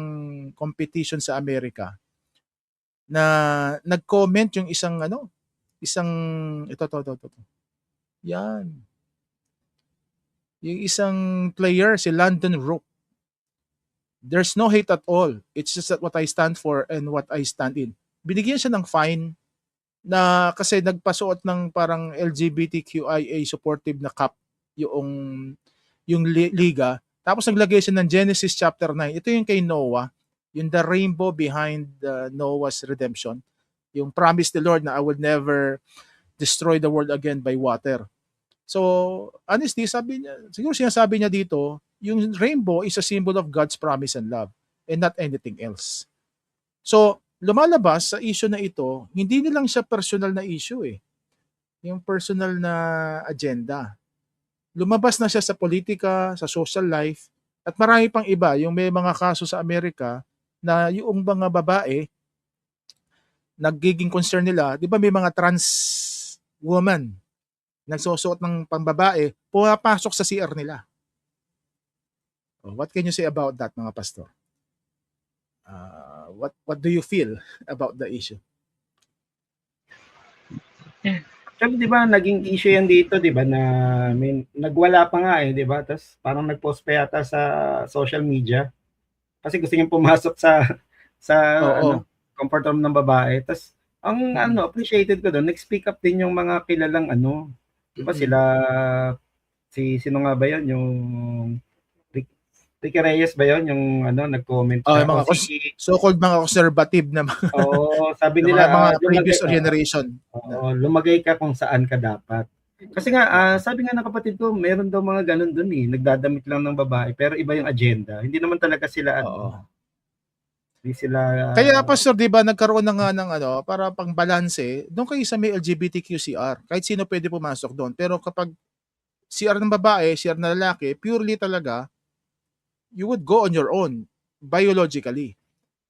competition sa Amerika na nag-comment yung isang ito. Yan. Yung isang player, si Landon Rook. There's no hate at all. It's just that what I stand for and what I stand in. Binigyan siya ng fine na kasi nagpasuot ng parang LGBTQIA supportive na cap yung liga. Tapos naglagay siya ng Genesis chapter 9. Ito yung kay Noah, yung the rainbow behind Noah's redemption. Yung promise the Lord na I would never destroy the world again by water. So, honestly, siguro sinasabi niya dito, yung rainbow is a symbol of God's promise and love and not anything else. So, lumalabas sa issue na ito, hindi nilang siya personal na issue eh. Yung personal na agenda. Lumabas na siya sa politika, sa social life, at marami pang iba. Yung may mga kaso sa Amerika na yung mga babae, nagiging concern nila, di ba may mga trans woman nagsusuot ng pambabae, pumapasok sa CR nila. What can you say about that, mga pastor? What do you feel about the issue? Actually, di ba, naging issue yan dito, di ba, na nagwala pa nga di ba? Tapos parang nag-post pa yata sa social media. Kasi gusto niyang pumasok sa comfort room ng babae. Tapos, ang appreciated ko doon, nag-speak up din yung mga kilalang di ba sila, sino nga ba yan? Yung Ricky Reyes ba yun? Yung nag-comment siya. Mga so-called mga conservative na sabi nila, mga previous generation. Lumagay ka kung saan ka dapat. Kasi nga, sabi nga ng kapatid ko, meron daw mga ganun dun nagdadamit lang ng babae, pero iba yung agenda. Hindi naman talaga sila, hindi sila... Kaya, pastor, di ba, nagkaroon na nga ng para pang balanse, doon kayo sa may LGBTQ CR. Kahit sino pwede pumasok doon. Pero kapag CR ng babae, CR ng lalaki, purely talaga, you would go on your own, biologically.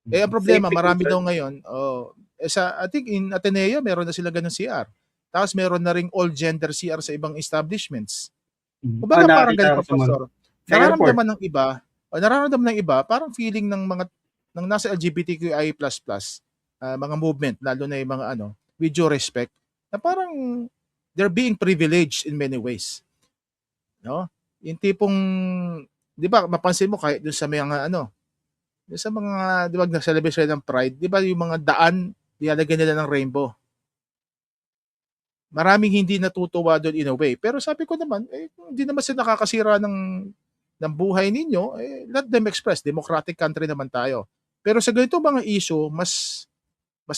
Ang problema, marami daw ngayon, I think in Ateneo, meron na sila ganun CR. Tapos meron na ring all-gender CR sa ibang establishments. Kumbaga parang ganun, pastor. Nararamdaman ng iba, parang feeling ng mga ng nasa LGBTQI++, mga movement, lalo na yung mga with due respect, na parang they're being privileged in many ways. No? Yung tipong, di ba, mapansin mo kahit dun sa mga sa mga, di ba, nag-celebrate ng Pride, di ba yung mga daan, nilalagyan nila ng rainbow. Maraming hindi natutuwa doon in a way. Pero sabi ko naman, hindi naman sila nakakasira ng buhay ninyo, let them express. Democratic country naman tayo. Pero sa ganito mga issue, mas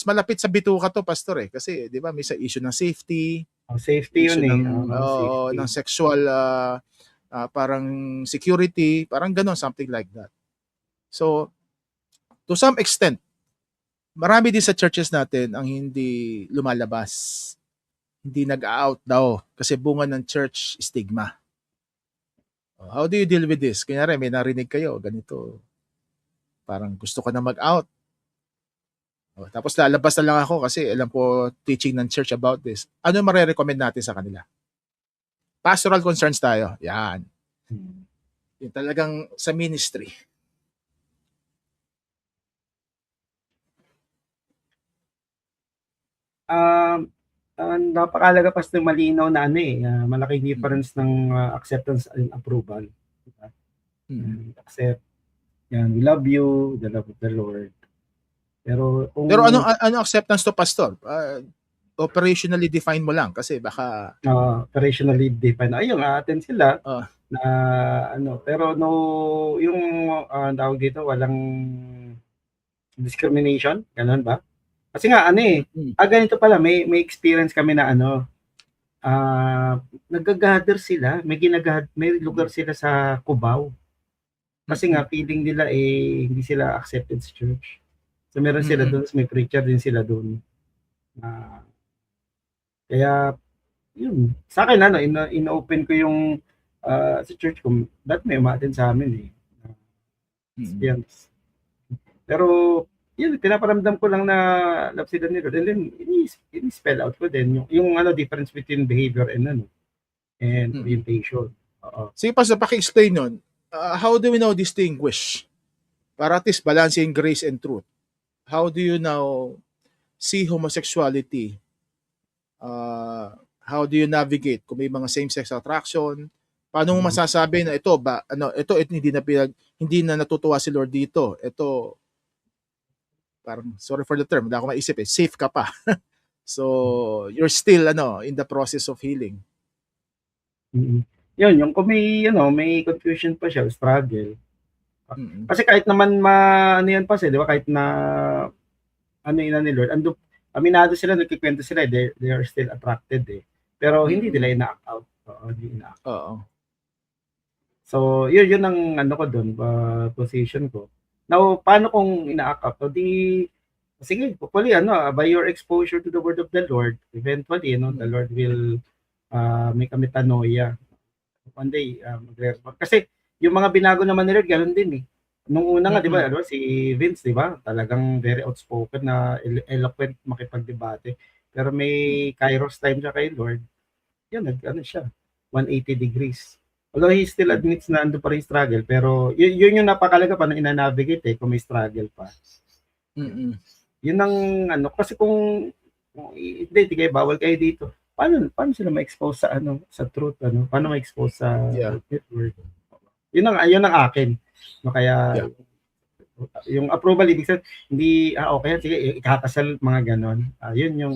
malapit sa bituka to, pastor kasi 'di ba may sa issue ng safety, safety yun ng sexual parang security, parang gano'n, something like that. So to some extent, marami din sa churches natin ang hindi lumalabas. Hindi nag-out daw kasi bunga ng church stigma. How do you deal with this? Kunyari may narinig kayo ganito. Parang gusto ko na mag-out. Tapos lalabas na lang ako kasi alam ko teaching ng church about this. Ano mare-recommend natin sa kanila? Pastoral concerns tayo. Yan. Yung talagang sa ministry. Napakalaga pa ng malinaw na malaking difference ng acceptance and approval. Diba? Accept. Yan, we love you, the love of the Lord. Pero ano acceptance to, pastor? Operationally define mo lang kasi baka operationally define. Ayun, atin sila na pero no yung tawag dito walang discrimination, ganun ba? Kasi nga ganito pala may experience kami na nag-gather sila, may lugar sila sa Cubao. Kasi nga feeling nila hindi sila accepted sa church. So meron sila doon, may preacher din sila doon. Kaya yun, sa akin ino-open ko yung sa church ko, dati may umaten sa amin yan. Pero yun, pinaparamdam ko lang na love sila ni Lord. And then ini-spell out ko din yung difference between behavior and orientation. Sige, Pastor, paki-explain nun. How do we now distinguish? Para at least balancing grace and truth. How do you now see homosexuality? How do you navigate kung may mga same-sex attraction? Paano mo masasabi na ito hindi na natutuwa si Lord dito? Ito parang, sorry for the term, hindi ako maisip safe ka pa. So, you're still in the process of healing. Yun, yung kung may confusion pa siya, struggle. Kasi kahit naman yan pa siya, di ba? Kahit na yun ni Lord, aminado sila, nagkikwento sila, they are still attracted Pero hindi nila ina-act out. Hindi ina-act. So, yun ang ko doon, position ko. Now, paano kung ina-act out? Sige, hopefully, by your exposure to the word of the Lord, eventually, the Lord will make a metanoia. One day, kasi yung mga binago naman ni Lord, ganoon din Nung una nga, di ba, si Vince, di ba, talagang very outspoken na eloquent makipagdebate. Pero may kairos time siya kay Lord, yun, siya, 180 degrees. Although he still admits na ando pa rin struggle, pero yun yung napakalaga pa na ina-navigate kung may struggle pa. Yun ang kasi kung hindi kayo, bawal kayo dito. Paano sila ma-expose sa truth, paano ma-expose sa network? Yun ang akin. Kaya yung approval, ibig sabihin, hindi, okay, sige, ikakasal, mga ganon. Yun yung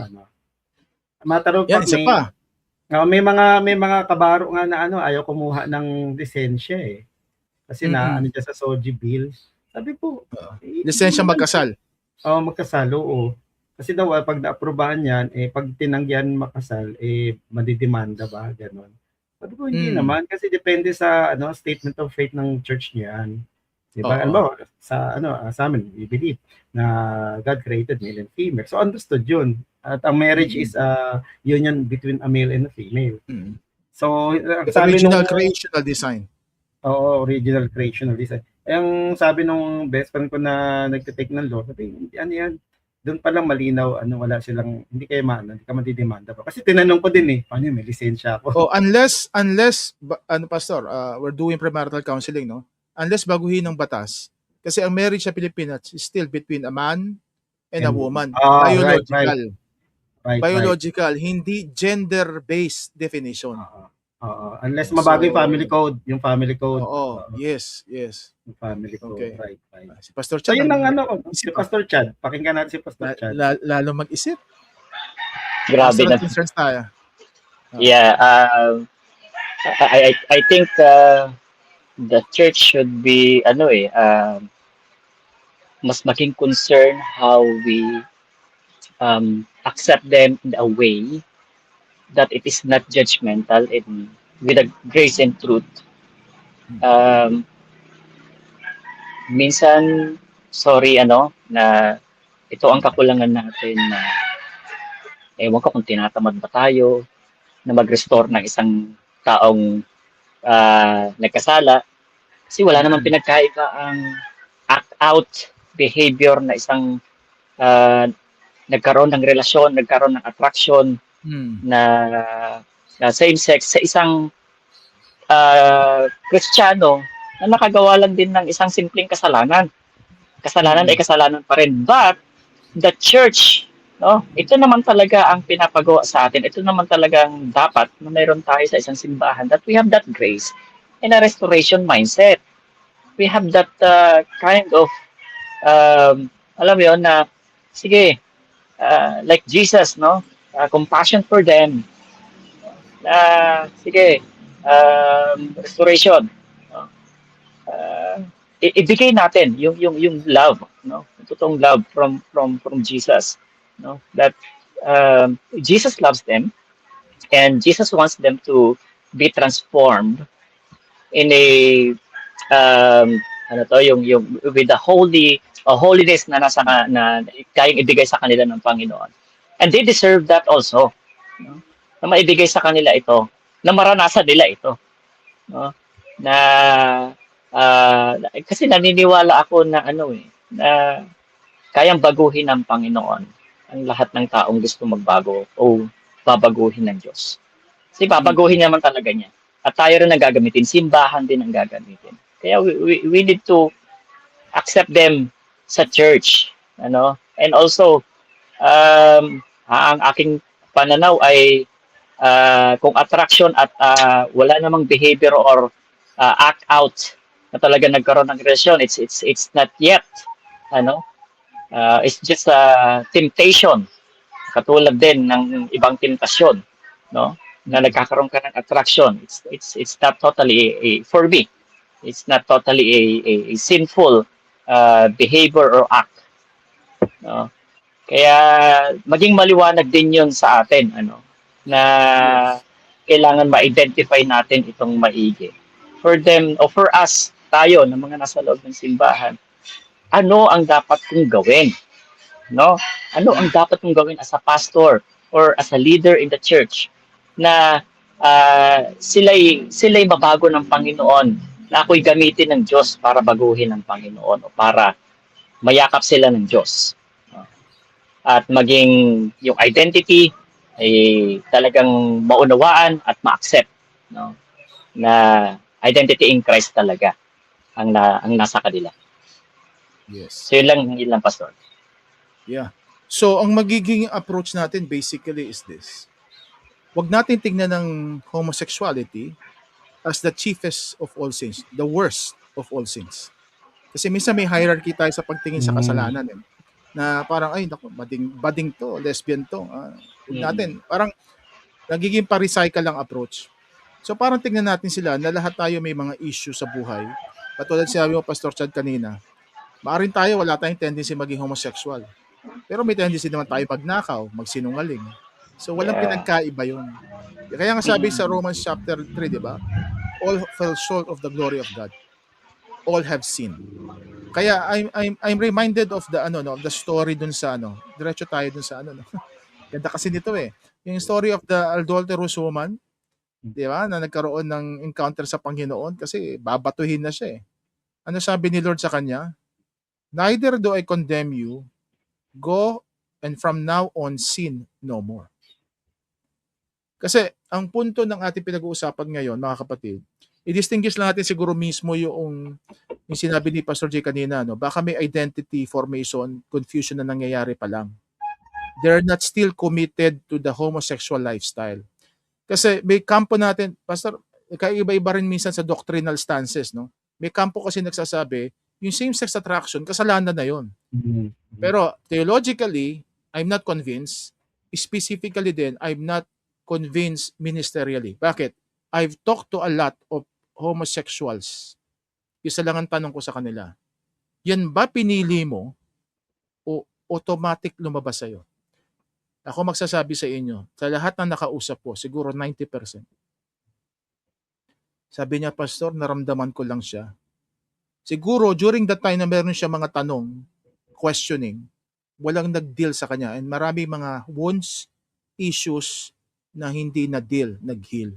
matter of fact, may mga kabaro nga na ayaw kumuha ng lisensya Kasi dyan sa SOGI bill. Sabi po, lisensya magkasal. Magkasal, oo. Kasi daw, pag na-aprobahan yan, pag tinanggihan makasal, madidemanda ba? Ganon. Sabi ko, hindi naman. Kasi depende sa statement of faith ng church niyan. Diba? Sa amin, we believe na God created male and female. So, understood yun. At ang marriage is a union between a male and a female. So, original creational design. Oo, original creational design. Ang sabi nung best friend ko na nagtitake ng law, sabi, yan? Doon pa lang malinaw, wala silang, hindi ka madidemanda pa. Kasi tinanong ko din paano may lisensya ako. Unless, Pastor, we're doing premarital counseling, no? Unless baguhin ng batas. Kasi ang marriage sa Pilipinas is still between a man and a woman. Biological. Biological, hindi gender-based definition. Unless mabago yung family code. Yes. Yung family code, okay. Right. Si Pastor Chad. So yun si Pastor Chad. Pakinggan natin si Pastor Chad. Lalo mag-isip. Grabe na. Concerns tayo. Yeah, I think the church should be mas maging concerned how we accept them in a way that it is not judgmental and with a grace and truth. Minsan, sorry na ito ang kakulangan natin na ewan ko kung tinatamad ba tayo na mag-restore ng isang taong nagkasala kasi wala naman pinagkaiba ang act-out behavior na isang nagkaroon ng relasyon, nagkaroon ng attraction na same-sex sa isang Kristiyano na nakagawa lang din ng isang simpleng kasalanan. Kasalanan ay kasalanan pa rin. But the church, ito naman talaga ang pinapagawa sa atin. Ito naman talagang dapat na mayroon tayo sa isang simbahan that we have that grace and a restoration mindset. We have that kind of, alam mo yun, na, sige, like Jesus, compassion for them. Sige, restoration. Ibigay natin yung love, yung totoong love from Jesus, that Jesus loves them and Jesus wants them to be transformed in a yung with the holiness na na kayang ibigay sa kanila ng Panginoon. And they deserve that also, no? Na maibigay sa kanila ito, na maranasan nila ito, no? Na kasi naniniwala ako na na kayang baguhin ng Panginoon ang lahat ng taong gusto magbago o babaguhin ng Diyos. Kasi babaguhin naman talaga niya. At tayo rin ang gagamitin, simbahan din ang gagamitin. Kaya we need to accept them sa church, And also, ang aking pananaw ay kung attraction at wala namang behavior or act out na talaga nagkaroon ng relasyon, it's not yet, it's just a temptation, katulad din ng ibang tentasyon, no? Na nagkakaroon ka ng attraction. It's not totally for me. It's not totally a sinful behavior or act, no? Kaya maging maliwanag din 'yon sa atin, na kailangan ma-identify natin itong maigi. For them or for us, tayo na mga nasa loob ng simbahan, ano ang dapat kong gawin? No? Ano ang dapat kong gawin as a pastor or as a leader in the church na sila'y mabago ng Panginoon, na ako'y gamitin ng Diyos para baguhin ng Panginoon o para mayakap sila ng Diyos. At maging yung identity ay talagang maunawaan at ma-accept, no? Na identity in Christ talaga ang nasa kanila. Yes. So yun lang Pastor. Yeah. So ang magiging approach natin basically is this. Huwag natin tingnan ng homosexuality as the chiefest of all sins, the worst of all sins. Kasi minsan may hierarchy tayo sa pagtingin sa kasalanan. Na parang, ay, naku, bading to, lesbian to. Huwag natin. Parang nagiging pa-recycle ang approach. So parang tingnan natin sila na lahat tayo may mga issue sa buhay. Katulad sinabi mo, Pastor Chad, kanina, maaring tayo, wala tayong tendency maging homosexual. Pero may tendency naman tayo magnakaw, magsinungaling. So walang pinagkaiba yun. Kaya nga sabi sa Romans chapter 3, di ba? All fell short of the glory of God. All have sinned. Kaya I'm reminded of the story dun sa diretso tayo dun sa Ganda kasi nito eh. Yung story of the adulterous woman, di ba? Na nagkaroon ng encounter sa Panginoon kasi babatuhin na siya eh. Ano sabi ni Lord sa kanya? Neither do I condemn you. Go and from now on sin no more. Kasi ang punto ng ating pinag-uusapan ngayon, mga kapatid, i-distinguish lang natin siguro mismo yung sinabi ni Pastor Jay kanina, baka may identity formation, confusion na nangyayari pa lang. They're not still committed to the homosexual lifestyle. Kasi may kampo natin, Pastor, kaiba-iba rin minsan sa doctrinal stances, no? May kampo kasi nagsasabi, yung same-sex attraction, kasalanan na yon. Pero theologically, I'm not convinced. Specifically din, I'm not convinced ministerially. Bakit? I've talked to a lot of homosexuals. Isa lang ang tanong ko sa kanila. Yan ba pinili mo o automatic lumabas sa'yo? Ako magsasabi sa inyo, sa lahat na nakausap ko, siguro 90%. Sabi niya, Pastor, naramdaman ko lang siya. Siguro, during that time na meron siya mga tanong, questioning, walang nag-deal sa kanya. And marami mga wounds, issues na hindi na-deal, nag-heal.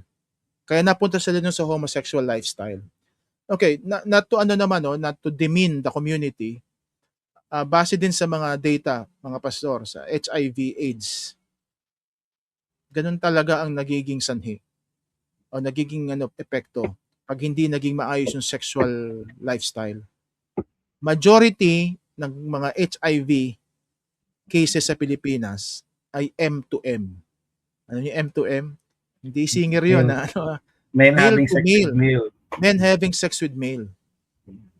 Kaya napunta sila dun sa homosexual lifestyle. Okay, not to demean the community, base din sa mga data, mga pastor, sa HIV, AIDS. Ganun talaga ang nagiging sanhi o nagiging epekto pag hindi naging maayos yung sexual lifestyle. Majority ng mga HIV cases sa Pilipinas ay M2M. Ano yung M2M? Hindi singer yun. Men having sex with male. Men having sex with male.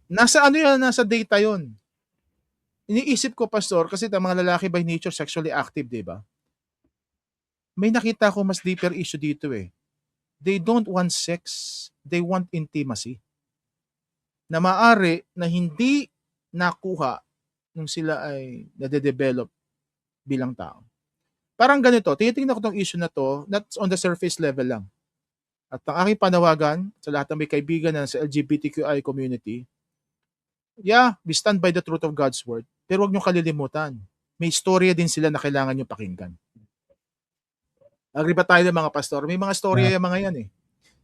Nasa nasa data yun. Iniisip ko, Pastor, kasi ang mga lalaki by nature sexually active, di ba? May nakita ko mas deeper issue dito eh. They don't want sex, they want intimacy. Na maaari na hindi nakuha nung sila ay nade-develop bilang tao. Parang ganito, tinitingnan ko tong issue na to, not on the surface level lang. At ang aking panawagan sa lahat ng may kaibigan na sa LGBTQI community, yeah, we stand by the truth of God's word. Pero huwag nyo kalilimutan. May storya din sila na kailangan nyo pakinggan. Agree ba tayo mga pastor? May mga storya yung mga yan eh.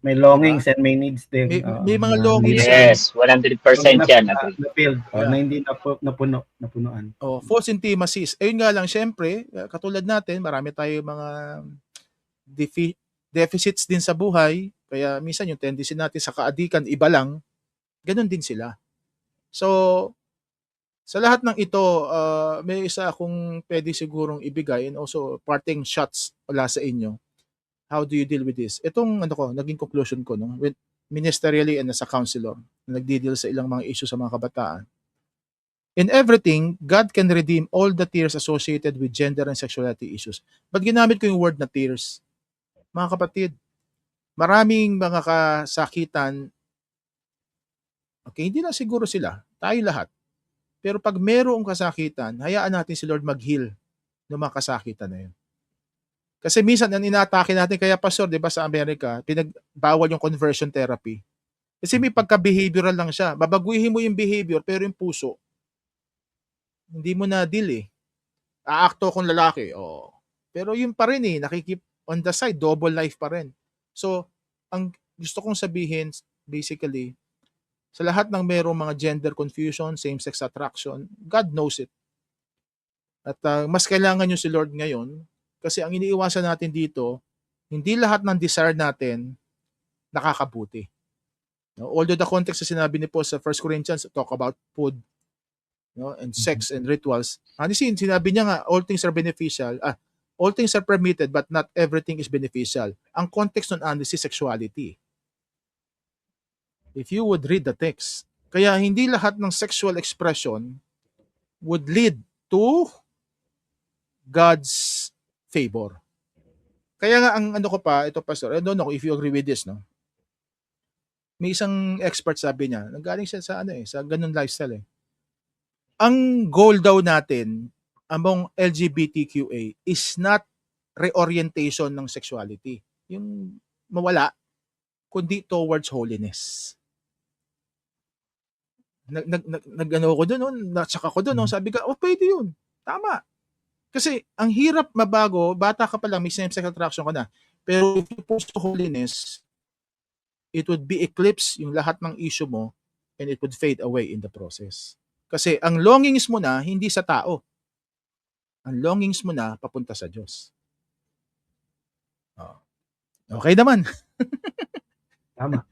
May longings and may needs din. May mga longings. Yes, 100% yan. Agree. Na-filled. Yeah. Na hindi napunuan. False intimacies. Ayun nga lang, syempre, katulad natin, marami tayo mga deficits din sa buhay. Kaya minsan yung tendency natin sa kaadikan, iba lang. Ganun din sila. So, sa lahat ng ito, may isa akong pwede sigurong ibigay and also parting shots wala sa inyo. How do you deal with this? Itong naging conclusion ko with ministerially and as a counselor na nagdi-deal sa ilang mga issue sa mga kabataan. In everything, God can redeem all the tears associated with gender and sexuality issues. But ginamit ko yung word na tears. Mga kapatid, maraming mga kasakitan, okay, hindi lang siguro sila, tayo lahat. Pero pag merong kasakitan, hayaan natin si Lord mag-heal ng mga kasakitan na yun. Kasi minsan, ang inaatake natin, kaya pastor, di ba sa Amerika, pinagbawal yung conversion therapy. Kasi may pagka-behavioral lang siya. Babaguhin mo yung behavior, pero yung puso, hindi mo na deal eh. Aakto kung lalaki. Oh. Pero yun pa rin eh, nakikip on the side, double life pa rin. So, ang gusto kong sabihin, basically, sa lahat ng merong mga gender confusion, same-sex attraction, God knows it. At mas kailangan nyo si Lord ngayon, kasi ang iniiwasan natin dito, hindi lahat ng desire natin nakakabuti. Although the context na sinabi ni Paul sa 1 Corinthians talk about food, and sex and rituals. Sinabi niya nga, all things are beneficial. All things are permitted, but not everything is beneficial. Ang context nun is sexuality. If you would read the text. Kaya hindi lahat ng sexual expression would lead to God's favor. Kaya nga ang ko pa, ito pastor, I don't know if you agree with this, no? May isang expert sabi niya, nanggaling siya sa sa ganun lifestyle eh. Ang goal daw natin among LGBTQA is not reorientation ng sexuality. Yung mawala, kundi towards holiness. Nag-ano ko doon, natsaka ko doon, sabi ka, pwede yun. Tama. Kasi ang hirap mabago, bata ka pa lang, may same-sex attraction ka na. Pero if you push to holiness, it would be eclipse yung lahat ng issue mo and it would fade away in the process. Kasi ang longings mo na, hindi sa tao. Ang longings mo na, papunta sa Diyos. Okay naman. Tama.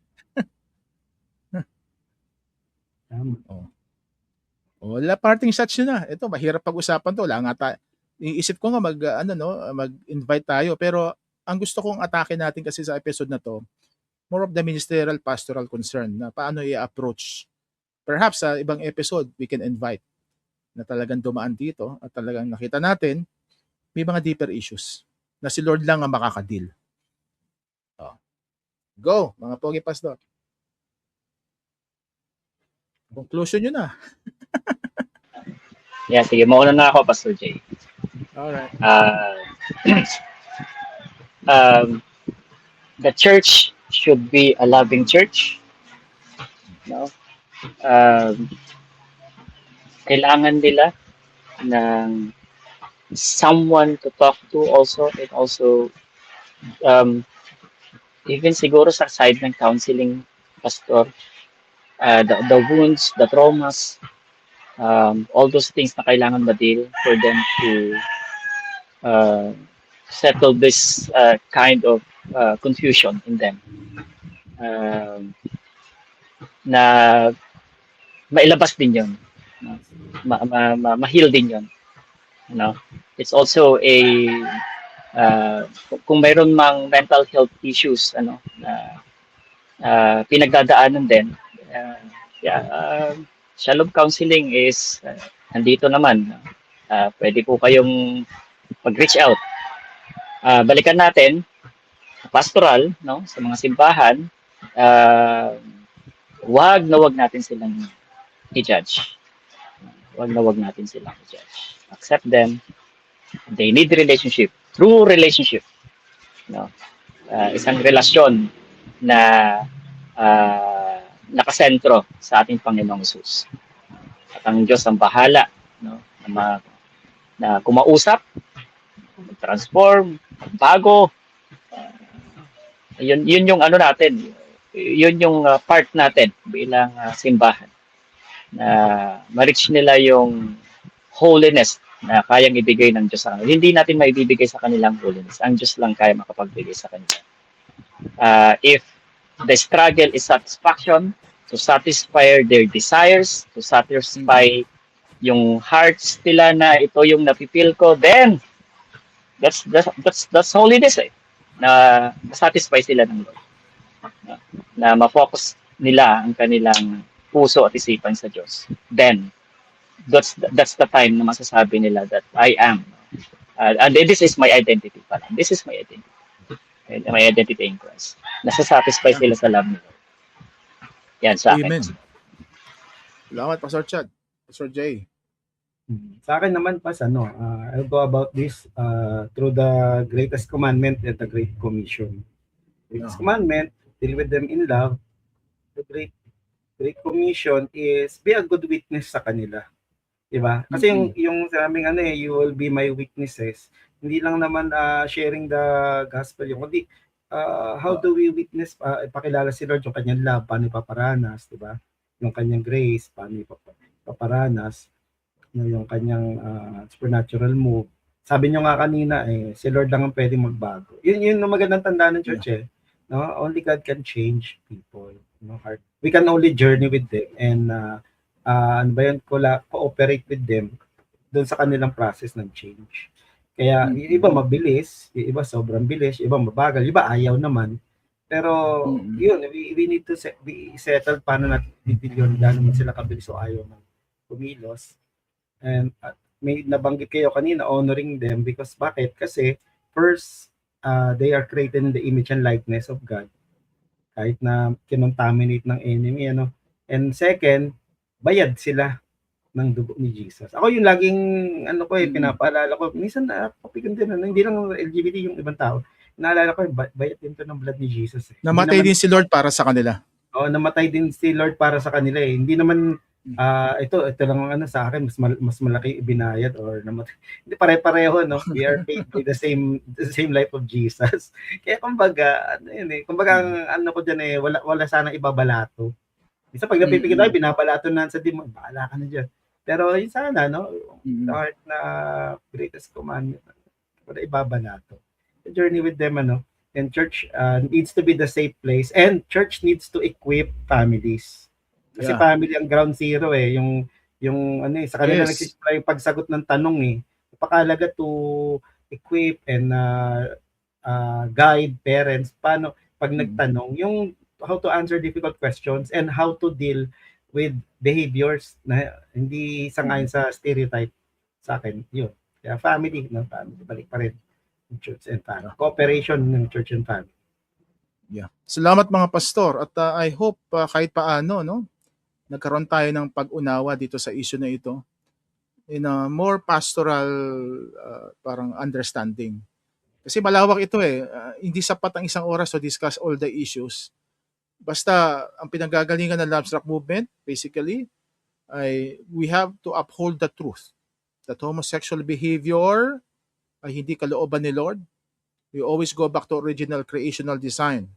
Wala, parting shots yun na. Ito, mahirap pag-usapan to. Wala nga iisip ko nga mag-invite tayo. Pero ang gusto kong atake natin kasi sa episode na to, more of the ministerial pastoral concern na paano i-approach. Perhaps sa ibang episode, we can invite na talagang dumaan dito at talagang nakita natin may mga deeper issues na si Lord lang ang makakadeal. Go, mga pogi pastor. Conclusion nyo na. Yeah, sige, mauna na ako, Pastor Jay. Alright. The church should be a loving church. Kailangan nila ng someone to talk to also, and also even siguro sa side ng counseling, pastor, the wounds, the traumas, all those things na kailangan ma-deal for them to settle this kind of confusion in them. Na mailabas din yun. Ma-heal din yun. It's also a kung mayroon mang mental health issues pinagdadaanan din, Shalom Counseling is nandito naman. Pwede po kayong mag-reach out. Balikan natin pastoral, sa mga simbahan. Wag natin silang i-judge. Wag natin silang i-judge. Accept them. They need relationship. True relationship. Isang relasyon na nakasentro sa ating Panginoong Jesus. At ang Diyos ang bahala, no? Na kumausap, mag-transform, bago. Yun yung ano natin. Yun yung part natin bilang simbahan na ma-reach nila yung holiness na kayang ibigay ng Diyos sa kanila. Hindi natin maibibigay sa kanilang holiness. Ang Diyos lang kaya makapagbigay sa kanila. If the struggle is satisfaction, to satisfy their desires, to satisfy yung hearts nila na ito yung napipil ko, then that's holiness na satisfy sila ng Lord. Na ma-focus nila ang kanilang puso at isipan sa Diyos. Then that's the time na masasabi nila that I am. And this is my identity pala. This is my identity. And my identity in Christ. Nasasatisfy sila sa love nila. Yan sa akin. Amen. Salamat, Pastor Chad. Pastor Jay. Sa akin naman, I'll go about this through the greatest commandment and the Great Commission. Greatest commandment, deal with them in love. The Great Commission is be a good witness sa kanila. Diba? Kasi yung sabing you will be my witnesses. Hindi lang naman sharing the gospel yung kundi how do we witness, ipakilala si Lord yung kanyang love, paano ipaparanas, diba? Yung kanyang grace, paano ipaparanas, yung kanyang supernatural move. Sabi nyo nga kanina, si Lord lang ang pwedeng magbago. Yun yung magandang tanda ng church no? Only God can change people. Heart. We can only journey with them and cooperate with them doon sa kanilang process ng change. Kaya yung iba mabilis, yung iba sobrang bilis, yung iba mabagal, yung iba ayaw naman. Pero yun, we need to be settled paano natin bibigyan naman sila kabilis o ayaw ng kumilos. And may nabanggit kayo kanina, honoring them because bakit? Kasi first, they are created in the image and likeness of God. Kahit na kinontaminate ng enemy, And second, bayad sila ng dugo ni Jesus. Ako yung laging pinapaalala ko. Minsan napapigan din hindi lang LGBT yung ibang tao. Naalala ko bayad din to ng blood ni Jesus. Namatay din si Lord para sa kanila. Namatay din si Lord para sa kanila Hindi naman ito lang sa akin mas malaki ibinayad or namatay. Hindi pare-pareho We are paid by the same life of Jesus. Kaya kumbaga ko diyan wala sana ibabalato. Isa pag napipigil tayo, binabalato na sa demon, bahala ka na dyan. Pero yun sana, the heart na greatest commandment, wala ibabalato. The journey with them, and church needs to be the safe place, and church needs to equip families. Kasi family ang ground zero yung sa kanila nagsisimula yung pagsagot ng tanong napakahalaga to equip and guide parents, paano pag nagtanong, yung how to answer difficult questions and how to deal with behaviors na hindi sangayon sa stereotype sa akin. Yun. Kaya family, balik pa rin. Church and family. Cooperation ng church and family. Yeah. Salamat mga pastor at I hope kahit paano nagkaroon tayo ng pag-unawa dito sa issue na ito in a more pastoral parang understanding. Kasi malawak ito hindi sapat ang isang oras to discuss all the issues. Basta ang pinanggagalingan ng Love Struck Movement, basically, we have to uphold the truth. That homosexual behavior ay hindi kalooban ni Lord. We always go back to original creational design.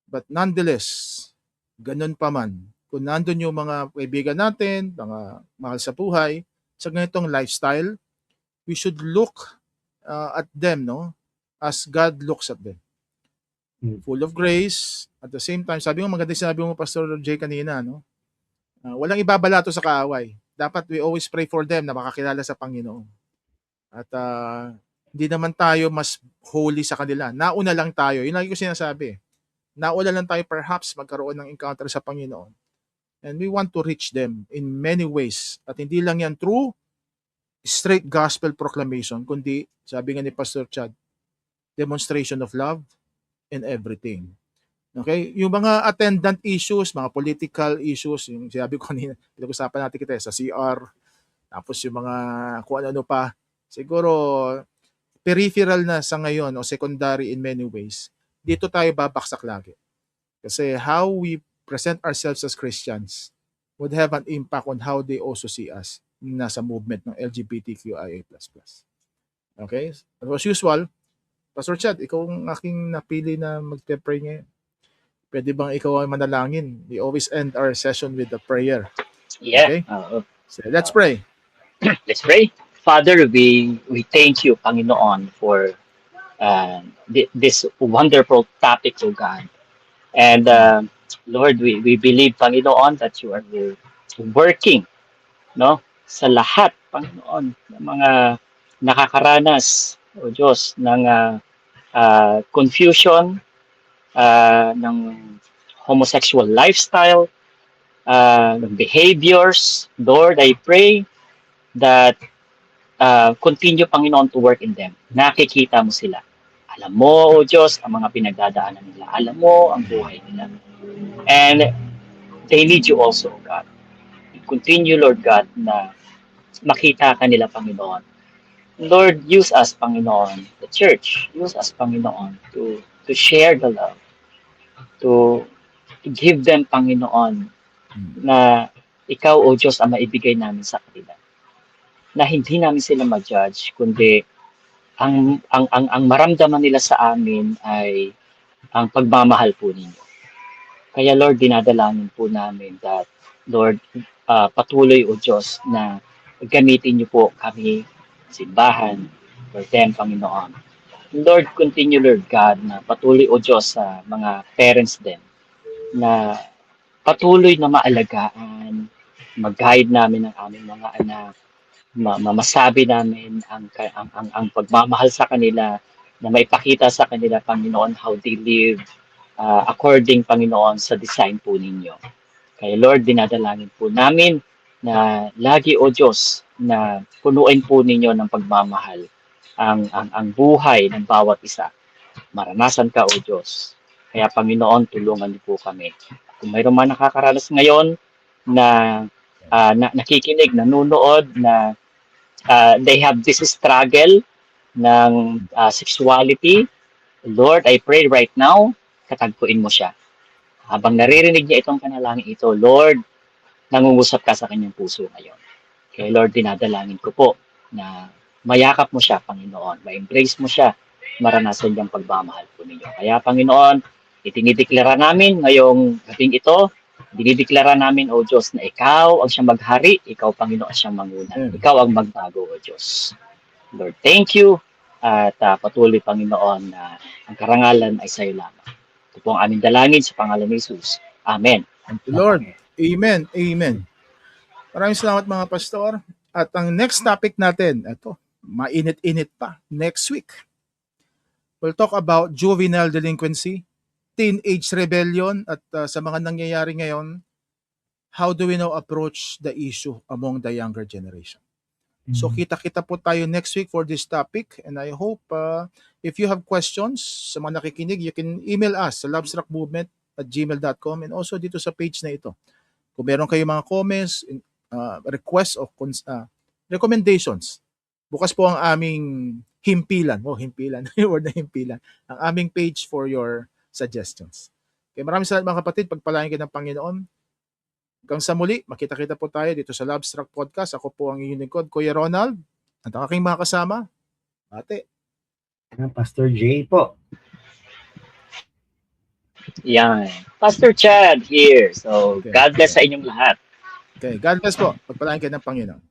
But nonetheless, ganun pa man, kung nandun yung mga kaibigan natin, mga mahal sa buhay, sa ganitong lifestyle, we should look at them, as God looks at them. Full of grace, at the same time, sabi mo, maganda sinabi mo, Pastor Jay, kanina, walang ibabalato sa kaaway. Dapat we always pray for them na makakilala sa Panginoon. At hindi naman tayo mas holy sa kanila. Nauna lang tayo. Yun lagi ko sinasabi. Nauna lang tayo perhaps magkaroon ng encounter sa Panginoon. And we want to reach them in many ways. At hindi lang yan through straight gospel proclamation, kundi, sabi nga ni Pastor Chad, demonstration of love and everything. Okay? Yung mga attendant issues, mga political issues, yung sabi ko kanina, pinag-usapan natin kita sa CR, tapos yung mga kung ano pa, siguro peripheral na sa ngayon o secondary in many ways, dito tayo babaksak lagi. Kasi how we present ourselves as Christians would have an impact on how they also see us nasa movement ng LGBTQIA++. Okay? As usual, Pastor Chad, ikaw ang aking napili na magpe-pray ngayon. Pwede bang ikaw ay manalangin? We always end our session with a prayer. Yeah. Okay? So let's pray. Let's pray. Father, we thank you, Panginoon, for this wonderful topic, oh God. And Lord, we believe, Panginoon, that you are working, no, sa lahat, Panginoon, ng mga nakakaranas, o Diyos, ng confusion, ng homosexual lifestyle, ng behaviors. Lord, I pray that continue, Panginoon, to work in them. Nakikita mo sila. Alam mo, O Diyos, ang mga pinagdadaanan nila. Alam mo ang buhay nila. And they need you also, God. Continue, Lord God, na makita ka nila, Panginoon. Lord, use us, Panginoon, the church. Use us, Panginoon, to share the love. To give them, Panginoon, na ikaw, O Diyos, ang maibigay namin sa kanila. Na hindi namin sila ma-judge, kundi ang maramdaman nila sa amin ay ang pagmamahal po ninyo. Kaya Lord, dinadalangin po namin that, Lord, patuloy, O Diyos, na gamitin niyo po kami, simbahan, for them, Panginoon. Lord, continue, Lord God, na patuloy, O Diyos, sa mga parents din, na patuloy na maalagaan, mag-guide namin ang aming mga anak, masabi namin ang pagmamahal sa kanila, na may pakita sa kanila, Panginoon, how they live according, Panginoon, sa design po ninyo. Kaya Lord, dinadalangin po namin na lagi, O Diyos, na punuin po ninyo ng pagmamahal ang buhay ng bawat isa. Maranasan ka, O Diyos. Kaya Panginoon, tulungan niyo po kami. Kung mayroon man nakakaranas ngayon na nakikinig, nanonood, na they have this struggle ng sexuality, Lord, I pray right now, katagpuin mo siya. Habang naririnig niya itong panalangin ito, Lord, nangungusap ka sa kanyang puso ngayon. Kaya Lord, dinadalangin ko po na mayakap mo siya, Panginoon, ma-embrace mo siya, maranasan niyang pagmamahal po ninyo. Kaya Panginoon, itinideklara namin ngayong gabing ito, dinideklara namin, O Diyos, na ikaw ang siyang maghari, ikaw, Panginoon, siyang manguna. Ikaw ang magbago, O Diyos. Lord, thank you. At patuloy, Panginoon, na ang karangalan ay sa iyo lamang. Ito po ang aming dalangin sa pangalan ni Jesus. Amen. Thank you, Lord. Amen. Amen. Maraming salamat, mga pastor. At ang next topic natin, ito, mainit-init pa, next week. We'll talk about juvenile delinquency, teenage rebellion, at sa mga nangyayari ngayon, how do we now approach the issue among the younger generation? So kita-kita po tayo next week for this topic, and I hope if you have questions sa mga nakikinig, you can email us sa lovestruckmovement@gmail.com and also dito sa page na ito. Kung meron kayo mga comments, requests o recommendations, bukas po ang aming himpilan. Himpilan. Yung word na himpilan. Ang aming page for your suggestions. Okay, maraming salamat, mga kapatid. Pagpalain kayo ng Panginoon. Hanggang sa muli, makita-kita po tayo dito sa Lovestruck Podcast. Ako po ang inyong lingkod, Kuya Ronald. At ang aking mga kasama, Ate. Pastor Jay po. Yan. Pastor Chad here. So, Okay. God bless sa inyong lahat. Okay, God bless po. Pagpalain kayo ng Panginoon.